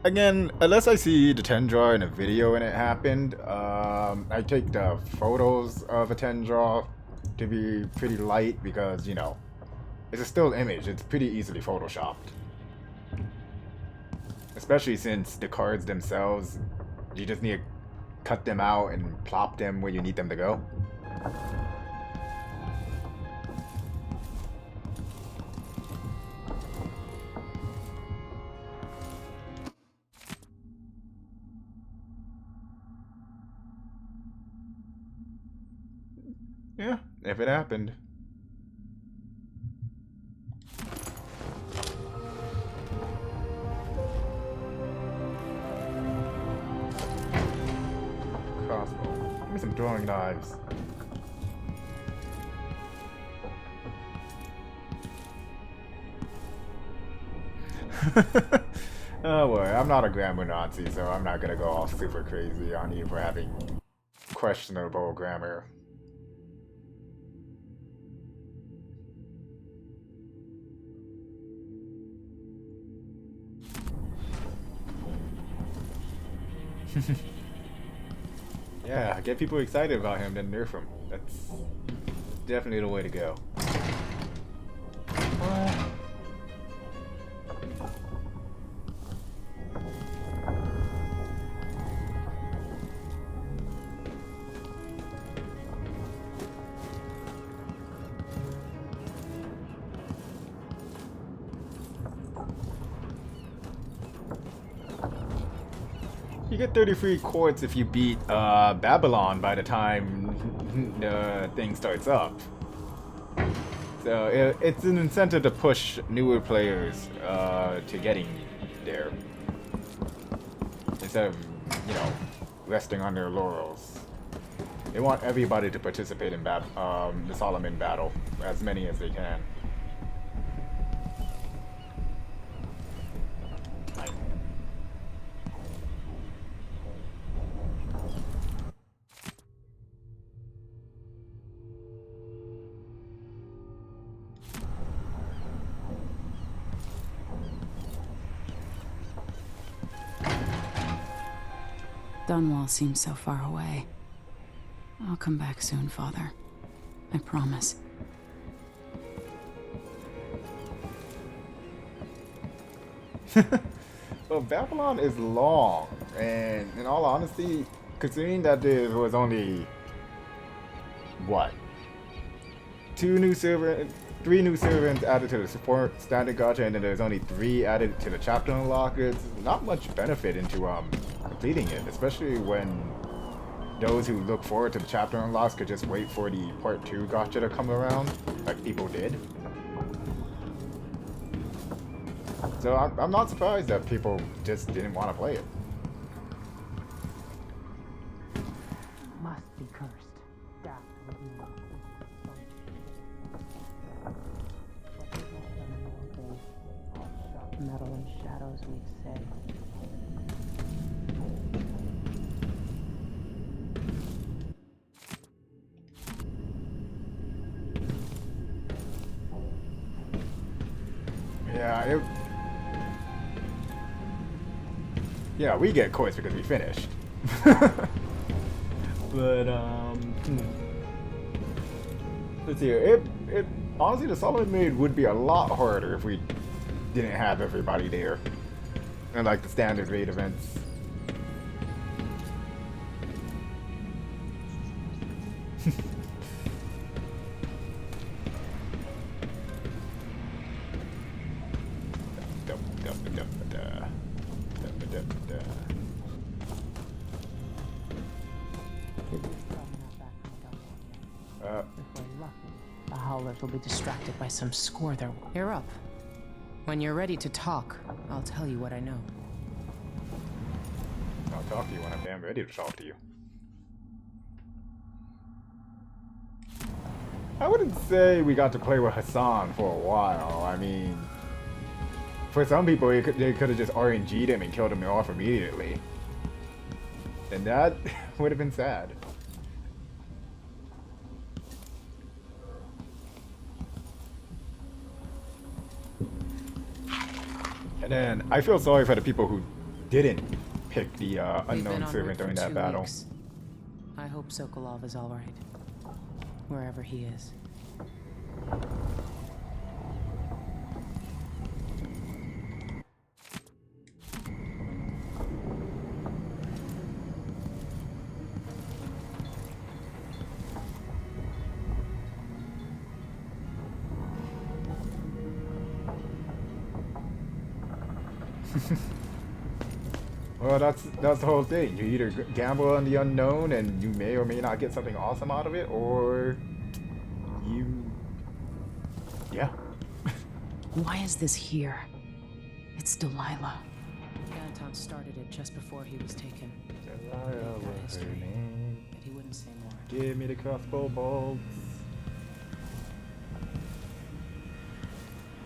Again, unless I see the Tendra in a video and it happened, I take the photos of a Tendra to be pretty light because, you know, it's a still image. It's pretty easily photoshopped. Especially since the cards themselves, you just need to cut them out and plop them where you need them to go. Yeah, if it happened. Crossbow. Give me some throwing knives. Oh boy, I'm not a grammar Nazi, so I'm not gonna go all super crazy on you for having questionable grammar. Yeah, get people excited about him, then nerf him. That's definitely the way to go. You get 33 quartz if you beat Babylon by the time the thing starts up. So it's an incentive to push newer players to getting there. Instead of, you know, resting on their laurels. They want everybody to participate in the Solomon battle, as many as they can. Dunwall seems so far away. I'll come back soon, Father. I promise. Well, Babylon is long, and in all honesty, considering that there was only, what, 3 new servants added to the support standard gacha, and then there's only 3 added to the chapter unlock, it's not much benefit into completing it, especially when those who look forward to the chapter unlocks could just wait for the part 2 gacha to come around, like people did. So I'm not surprised that people just didn't want to play it. Must be cursed. Death would be not metal and shadows, we'd say. Yeah, we get coins because we finished. But let's see here. It honestly, the Solomon Maid would be a lot harder if we didn't have everybody there, and like the standard raid events. The Howlers will be distracted by some score they're... You're up. When you're ready to talk, I'll tell you what I know. I'll talk to you when I'm damn ready to talk to you. I wouldn't say we got to play with Hassan for a while. I mean, for some people, they could have just RNG'd him and killed him off immediately. And that would have been sad. And then I feel sorry for the people who didn't pick the We've been unknown en servant route for during that 2 battle. weeks. I hope Sokolov is all right, wherever he is. Well, that's the whole thing. You either gamble on the unknown and you may or may not get something awesome out of it, or yeah. Why is this here? It's Delilah. Anton started it just before he was taken. Delilah was her name. But he wouldn't say more. Give me the crossbow bolts.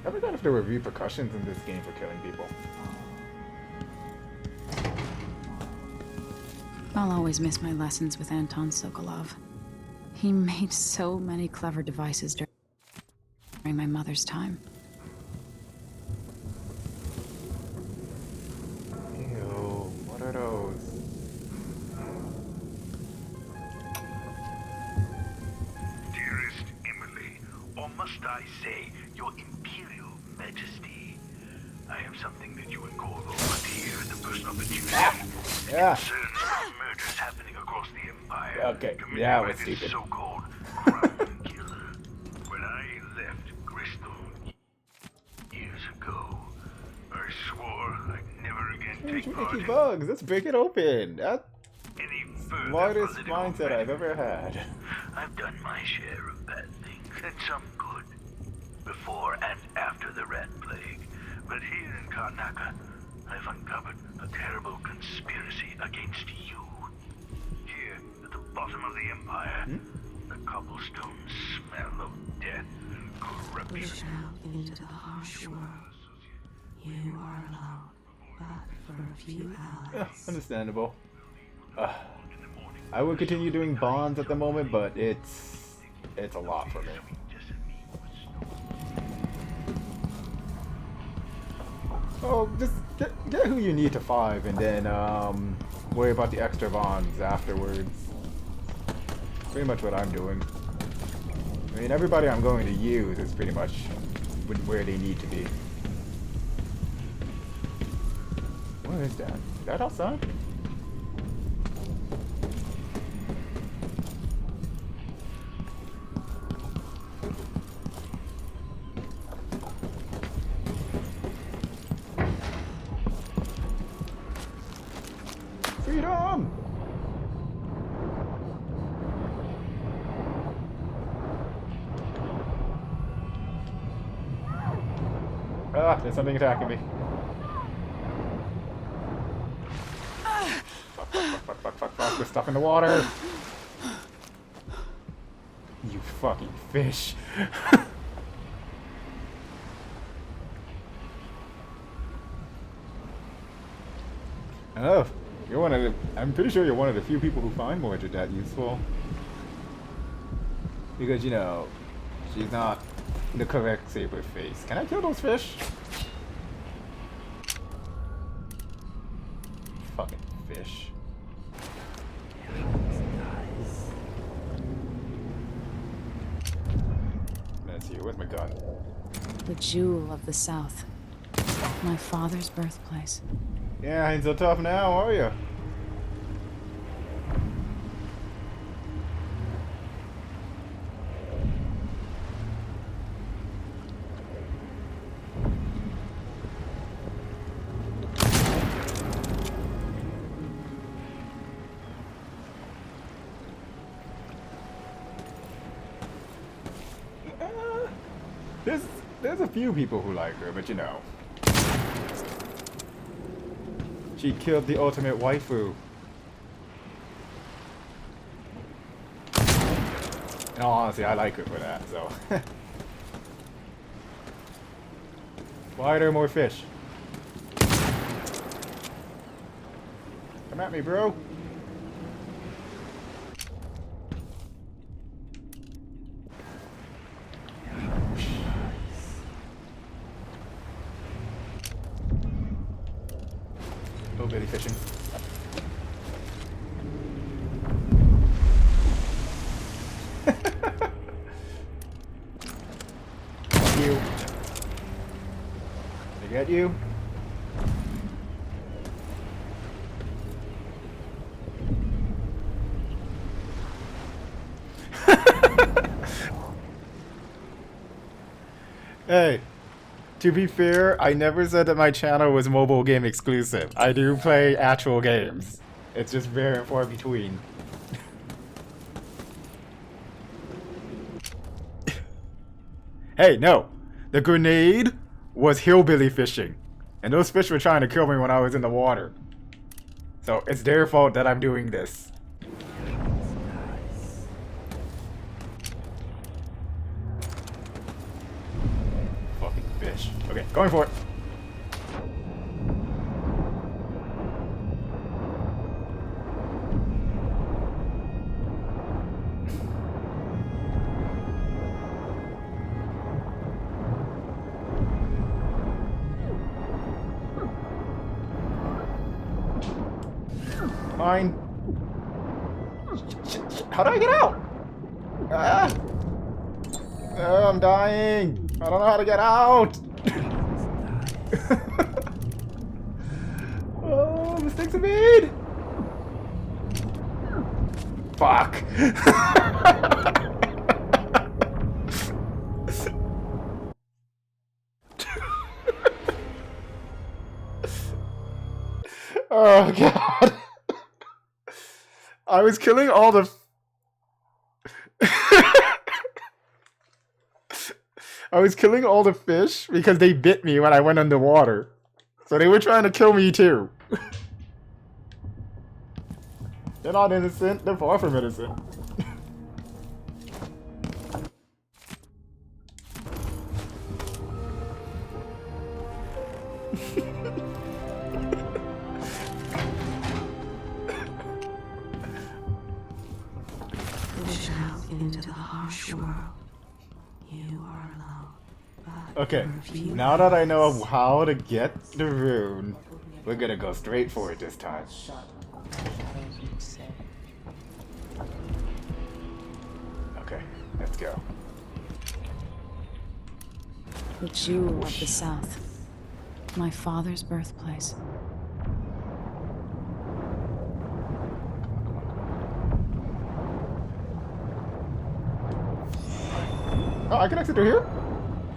I forgot if there were repercussions in this game for killing people. I'll always miss my lessons with Anton Sokolov. He made so many clever devices during my mother's time. Ew, what are those? Dearest Emily, or must I say, your Imperial Majesty, I have something that you and Corvo must hear in the person of the Chief. Yeah. Concerns of murders happening across the Empire. Okay, committed yeah, by it was this stupid. so-called crown killer. When I left Bristol years ago, I swore I'd never again take part Icky in bugs, let's break it open. That's any further smartest political mindset I've ever had. I've done my share of bad things, and some good, before and after the Rat Plague. But here in Karnaca, I've uncovered a terrible conspiracy against you. Here, at the bottom of the Empire, the cobblestone smell of death and corruption. Into the harsh world. You are alone, but for a few Yeah, hours. understandable. I would continue doing bonds at the moment, but it's a lot for me. Oh, just get who you need to 5, and then worry about the extra bonds afterwards. Pretty much what I'm doing. I mean, everybody I'm going to use is pretty much where they need to be. What is that? Is that outside? Freedom! Ah, there's something attacking me. Fuck, there's stuff in the water. You fucking fish. Oh, you're one of the, I'm pretty sure you're one of the few people who find Mordred that useful. Because, you know, she's not the correct saber face. Can I kill those fish? Fucking fish. Let's see, where's my gun? The jewel of the South. My father's birthplace. Yeah, ain't so tough now, are you? There's a few people who like her, but you know. She killed the ultimate waifu. In all honesty, I like her for that, so. Why are there more fish? Come at me, bro. Hillbilly fishing. You. Did I get you? Hey, to be fair, I never said that my channel was mobile game exclusive. I do play actual games. It's just very far between. Hey, no! The grenade was hillbilly fishing. And those fish were trying to kill me when I was in the water. So it's their fault that I'm doing this. Fucking fish. Okay, going for it. Fine. How do I get out? Ah! Oh, I'm dying. I don't know how to get out. Oh, mistakes are made. Fuck. Oh god. I was killing all the I was killing all the fish because they bit me when I went underwater. So they were trying to kill me too. They're not innocent, they're far from innocent. Push out into the harsh world. You are alone. Okay, now that I know how to get the rune, we're gonna go straight for it this time. Okay, let's go. The jewel of the South. My father's birthplace. Oh, I can exit through here?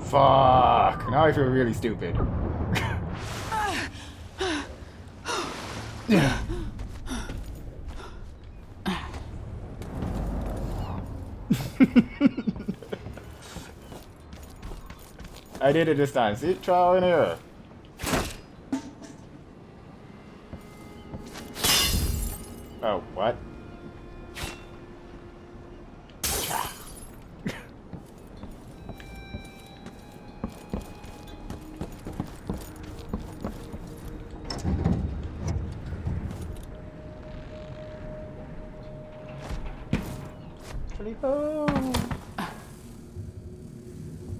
Fuck, now I feel really stupid. Yeah. I did it this time. See? Trial and error. Oh, what?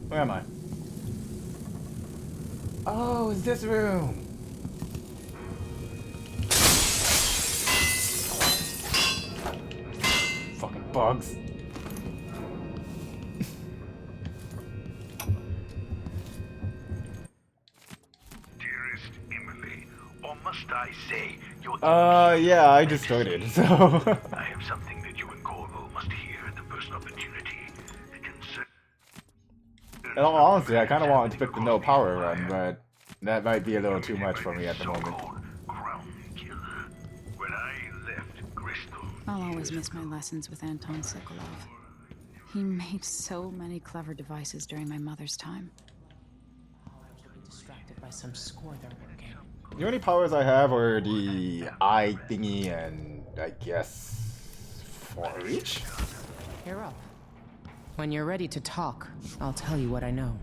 Where am I? Oh, it's this room. Fucking bugs. Dearest Emily, or must I say, your Yeah, I just started, so. I have something that you and Corvo must hear at the first opportunity. In all honesty, I kind of want to pick the no power run, but that might be a little too much for me at the moment. I'll always miss my lessons with Anton Sokolov. He made so many clever devices during my mother's time. Distracted by some score they're working. The only powers I have are the eye thingy and, I guess, far reach? You're up. When you're ready to talk, I'll tell you what I know.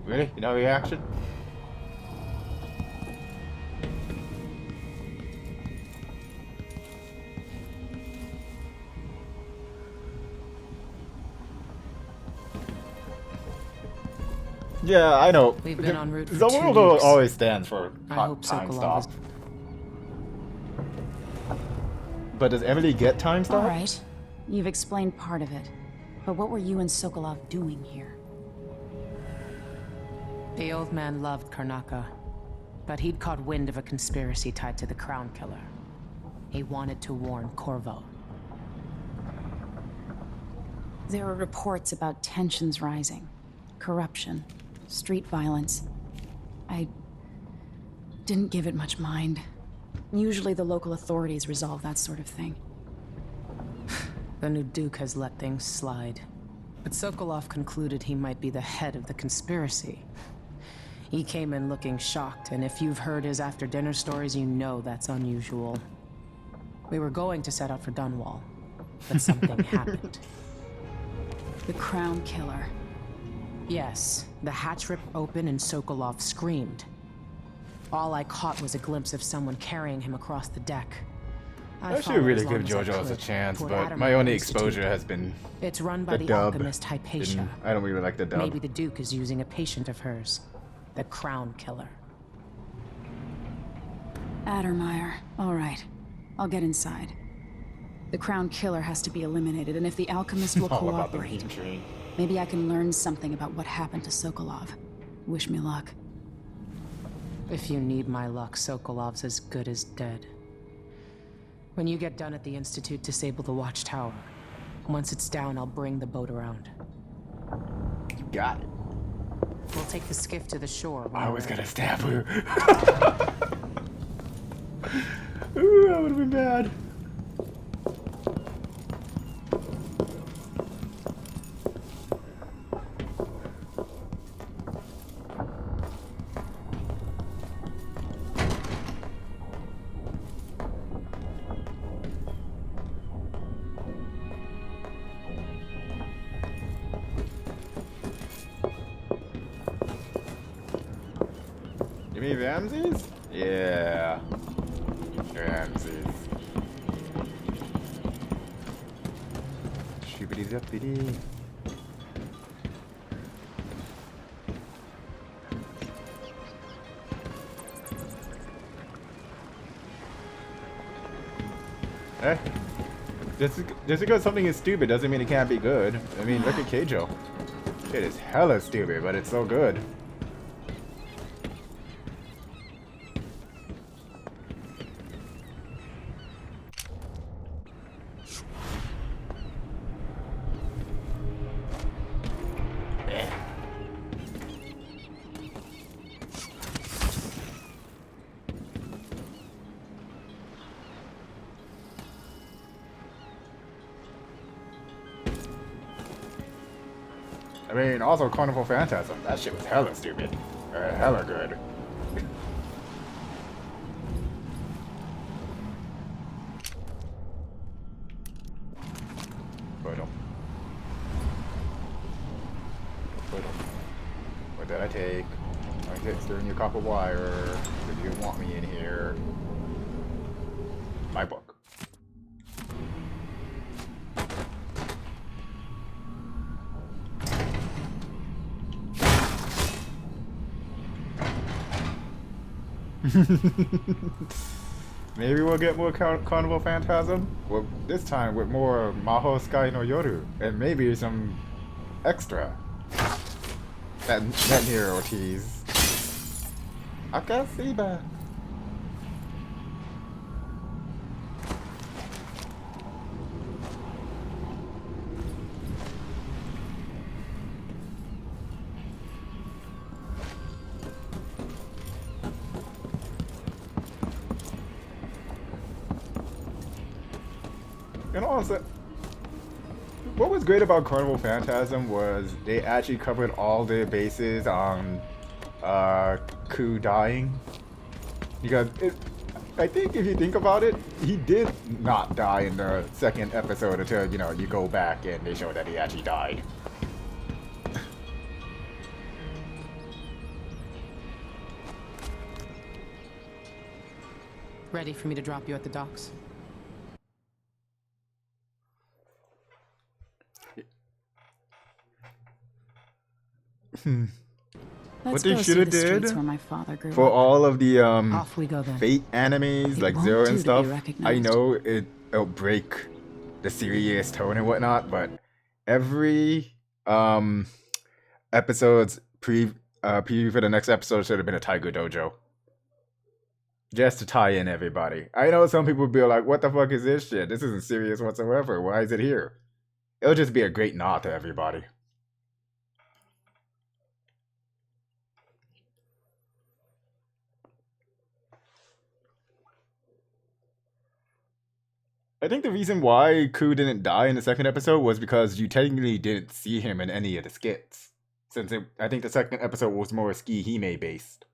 Really? No reaction? Yeah, I know. We've been en route for The 2 world weeks. always stands for I hot hope time Sokolov stop. But does Emily get time stop? All right. You've explained part of it. But what were you and Sokolov doing here? The old man loved Karnaka, but he'd caught wind of a conspiracy tied to the Crown Killer. He wanted to warn Corvo. There were reports about tensions rising, corruption, street violence. I didn't give it much mind. Usually the local authorities resolve that sort of thing. The new Duke has let things slide. But Sokolov concluded he might be the head of the conspiracy. He came in looking shocked, and if you've heard his after-dinner stories, you know that's unusual. We were going to set out for Dunwall, but something happened. The Crown Killer. Yes, the hatch ripped open and Sokolov screamed. All I caught was a glimpse of someone carrying him across the deck. I should really give JoJo's a chance, but my only exposure has been It's run by the dub. alchemist Hypatia. I don't really like the dub. Maybe the Duke is using a patient of hers, the Crown Killer. Addermeyer. All right. I'll get inside. The Crown Killer has to be eliminated, and if the alchemist will All about the cooperate, mean train. maybe I can learn something about what happened to Sokolov. Wish me luck. If you need my luck, Sokolov's as good as dead. When you get done at the Institute, disable the watchtower. Once it's down, I'll bring the boat around. You got it. We'll take the skiff to the shore. I was gonna stab her. Ooh, that would've been bad. You mean Ramses? Yeah. Ramses. Shibbity zappity. Eh? Just because something is stupid doesn't mean it can't be good. I mean, look at Keijo. It is hella stupid, but it's so good. I mean, also Carnival Phantasm. That shit was hella stupid. Hella good. What did I take? I hit steering your copper wire. If you want me in here. My book. Maybe we'll get more Carnival Phantasm. Well, this time with more Maho Sky no Yoru, and maybe some extra. That Hero tease. Akasiba. And also, what was great about Carnival Phantasm was they actually covered all their bases on Ku dying. Because I think if you think about it, he did not die in the second episode until, you know, you go back and they show that he actually died. Ready for me to drop you at the docks? Let's they go should see have the streets did where my father grew for up. all of the Off we go then. Fate animes It like won't Zero do and to be stuff. I recognized. know it'll break the serious tone and whatnot, but every episode's preview for the next episode should have been a Tiger Dojo. Just to tie in everybody. I know some people would be like, what the fuck is this shit? This isn't serious whatsoever. Why is it here? It'll just be a great nod to everybody. I think the reason why Ku didn't die in the second episode was because you technically didn't see him in any of the skits. Since I think the second episode was more Ski-Hime based.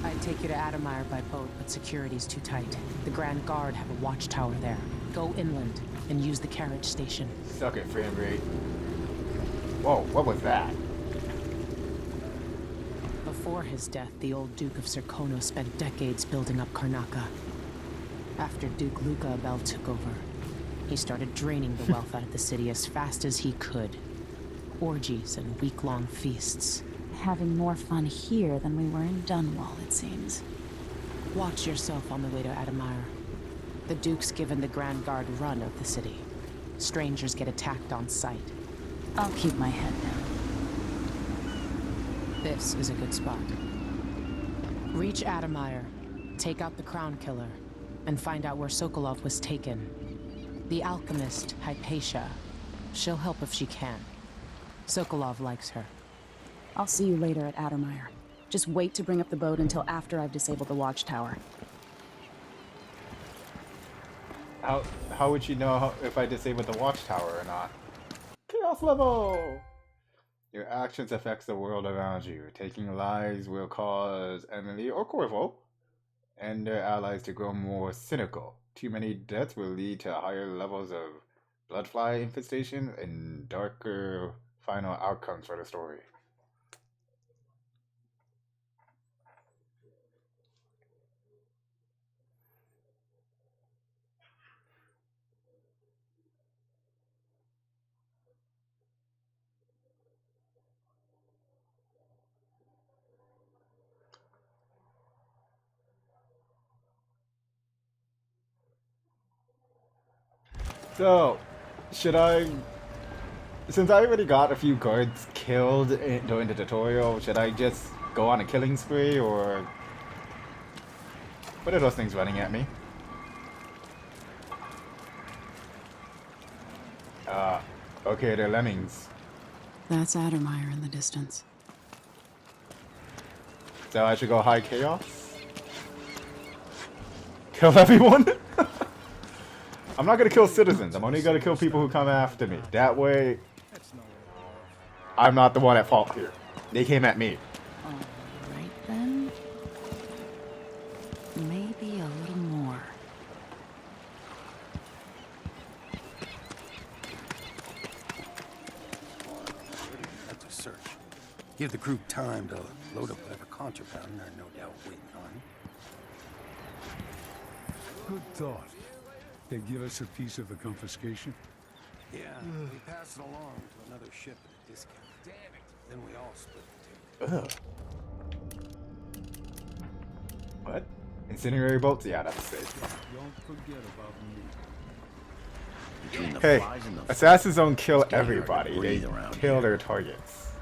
I'd take you to Adamire by boat, but security's too tight. The Grand Guard have a watchtower there. Go inland and use the carriage station. Suck it, frame rate. Whoa, what was that? Before his death, the old Duke of Serkono spent decades building up Karnaca. After Duke Luca Abel took over, he started draining the wealth out of the city as fast as he could. Orgies and week-long feasts. Having more fun here than we were in Dunwall, it seems. Watch yourself on the way to Adamire. The Duke's given the Grand Guard run of the city. Strangers get attacked on sight. I'll keep my head down. This is a good spot. Reach Adamire, take out the Crown Killer, and find out where Sokolov was taken. The alchemist, Hypatia. She'll help if she can. Sokolov likes her. I'll see you later at Adamire. Just wait to bring up the boat until after I've disabled the watchtower. How would you know if I disabled the watchtower or not? Chaos level! Your actions affects the world around you. Taking lives will cause Emily or Corvo and their allies to grow more cynical. Too many deaths will lead to higher levels of bloodfly infestation and darker final outcomes for the story. So, should I... Since I already got a few guards killed during the tutorial, should I just go on a killing spree, or... What are those things running at me? Okay, they're lemmings. That's Adamire in the distance. So I should go high chaos? Kill everyone? I'm not gonna kill citizens. I'm only gonna kill people who come after me. That way, I'm not the one at fault here. They came at me. Alright then. Maybe a little more. Have to search. Give the crew time to load up whatever contraband they're no doubt waiting on. Good thought. They give us a piece of the confiscation? Yeah, we pass it along to another ship at a discount. Damn it! Then we all split the two. Ugh. What? Incendiary bolts? Yeah, that's safe. Don't forget about me. Hey, assassins don't kill everybody. They kill their targets.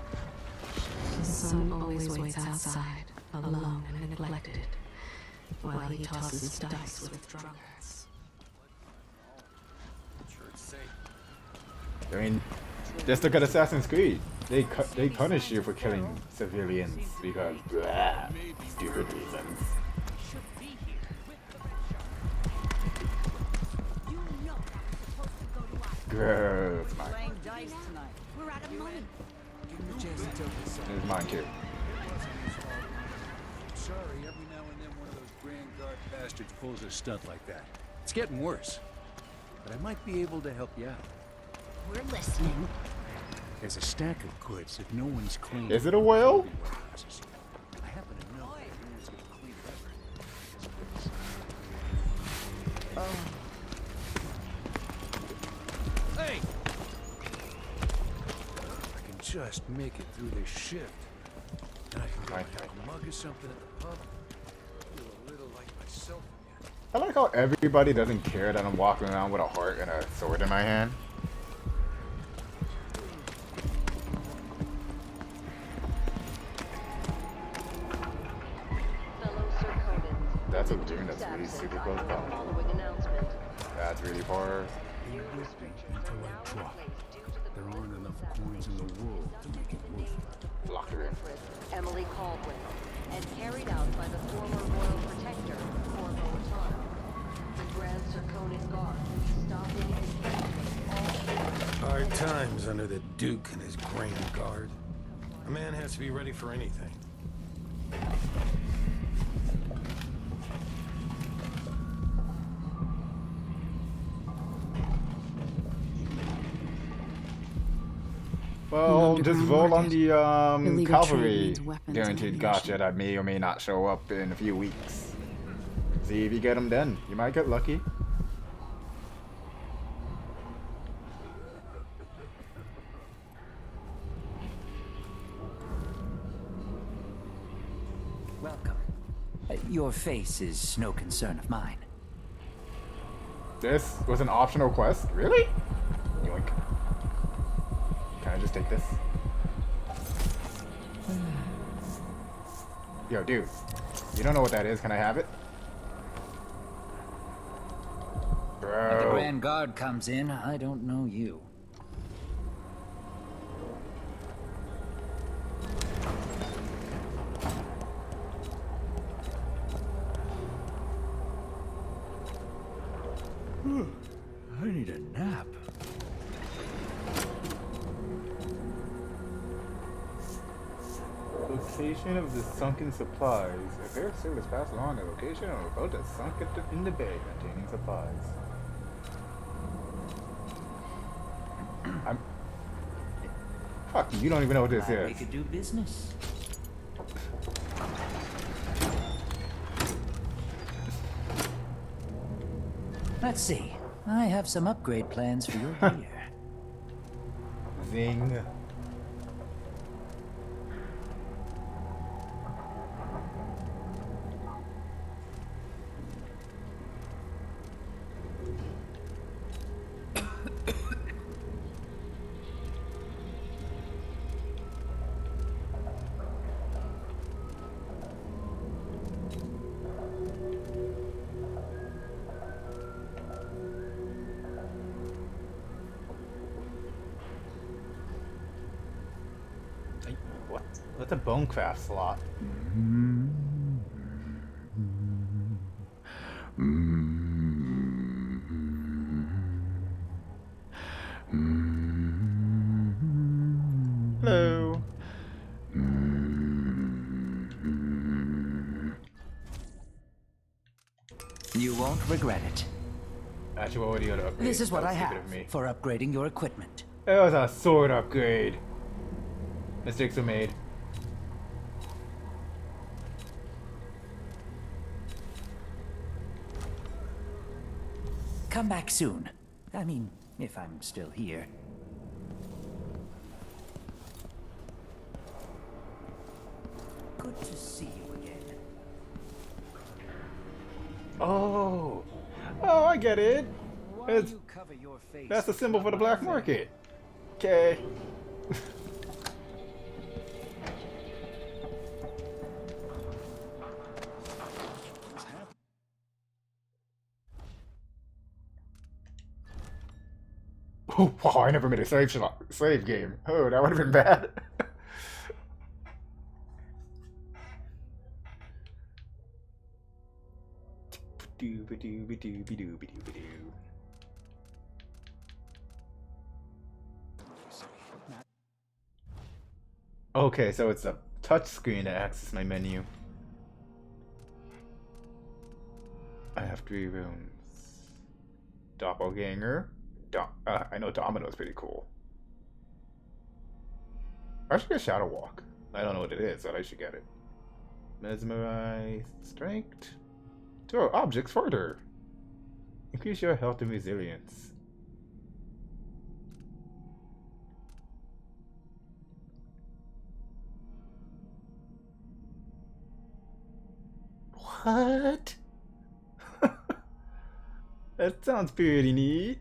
The sun always waits outside, alone and neglected, while he tosses dice with drunkards. I mean, just look at Assassin's Creed. They punish you for killing civilians because blah, stupid reasons. Gross, Mike. We're out of money. There's mine too. Sorry, every now guard bastards pulls a stunt like that. It's getting worse. But I might be able to help you out. We're listening. There's a stack of goods that no one's claimed. Is it a whale? I happen to know that no one's gonna clean it up. Hey! I can just make it through this shift. And I can go and have a mug of something at the pub. Feel a little like myself again. I like how everybody doesn't care that I'm walking around with a heart and a sword in my hand. That's a dune that's really super close by. That's really far. Until I drop. There aren't enough coins in the world to make it worth it. Locked her in. Emily Caldwin, and carried out by the former Royal Protector, Corvo Atano. The Grand Circonis Guard, stopping and capturing all... Hard times under the Duke and his Grand Guard. A man has to be ready for anything. Well, just roll on the Illegal cavalry trade means weapons guaranteed and gotcha that may or may not show up in a few weeks. See if you get them then. You might get lucky. Welcome. Your face is no concern of mine. This was an optional quest? Really? Yoink. Can I just take this? Yo, dude. You don't know what that is. Can I have it? When the Bro. Grand Guard comes in, I don't know you. I need a nap. Location of the sunken supplies. A fair service passed along the location of a boat that sunk in the bay containing supplies. I'm... Fuck you don't even know what this Glad we is. could do business. Let's see. I have some upgrade plans for your gear. Zing. What? What's a bonecraft slot? Hello. You won't regret it. Actually, what do you got to upgrade? This is what That I was stupid have of me. for upgrading your equipment. It was a sword upgrade. Mistakes were made. Come back soon. I mean, if I'm still here. Good to see you again. Oh, oh, I get it. It's, You cover your face. that's the symbol for the black market. Okay. Oh, wow, I never made a slave game. Oh, that would have been bad. Okay, so it's a touch screen to access my menu. have 3 rooms. Doppelganger. I know Domino's pretty cool. I should get Shadow Walk. I don't know what it is, but I should get it. Mesmerize. Strength. Throw objects further. Increase your health and resilience. What? That sounds pretty neat.